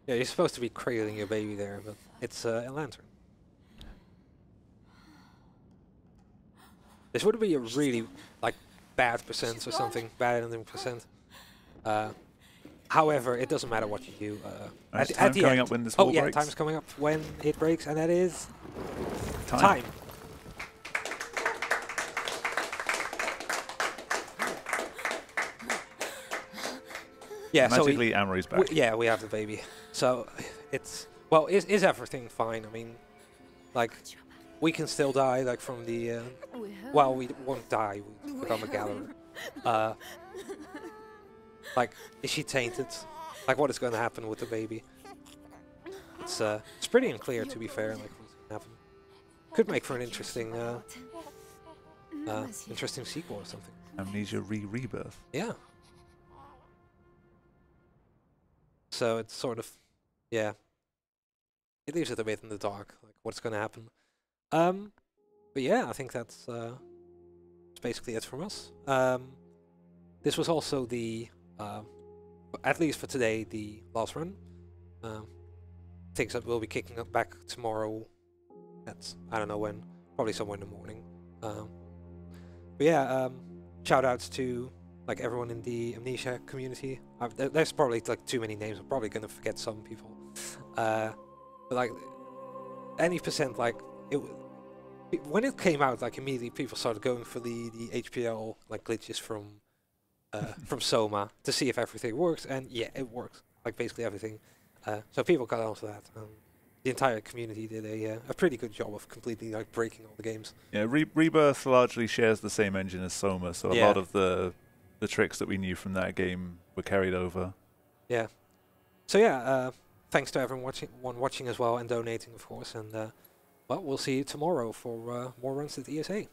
Yeah, you're supposed to be cradling your baby there, but it's a lantern. This would be a really like bad percent or something, bad ending percent. However, it doesn't matter what you do. At At the coming end. up when this wall yeah, breaks. time's coming up when it breaks, and that is Time. Yeah, Magically, Amory's back. yeah, we have the baby. So it's well, is everything fine? I mean, like we can still die, like from the. Well, we won't die. We become a gatherer. Like, is she tainted? Like, what is going to happen with the baby? It's pretty unclear, to be fair. Like, what's going to happen? Could make for an interesting, interesting sequel or something. Amnesia rebirth. Yeah. So it's sort of, yeah. It leaves it a bit in the dark, like what's going to happen. But yeah, I think that's basically it from us. This was also the, at least for today, the last run. Things that will be kicking up back tomorrow. That's, I don't know when, probably somewhere in the morning. But yeah, shout outs to like everyone in the Amnesia community. There's probably like too many names. I'm probably gonna forget some people. But like any percent, like when it came out, like immediately people started going for the HPL like glitches from Soma to see if everything works, and yeah, it works. Like basically everything. So people got onto that. The entire community did a pretty good job of completely like breaking all the games. Yeah, Rebirth largely shares the same engine as Soma, so a lot of the tricks that we knew from that game were carried over. Yeah. So yeah, thanks to everyone watching as well and donating, of course. And well, we'll see you tomorrow for more runs at ESA.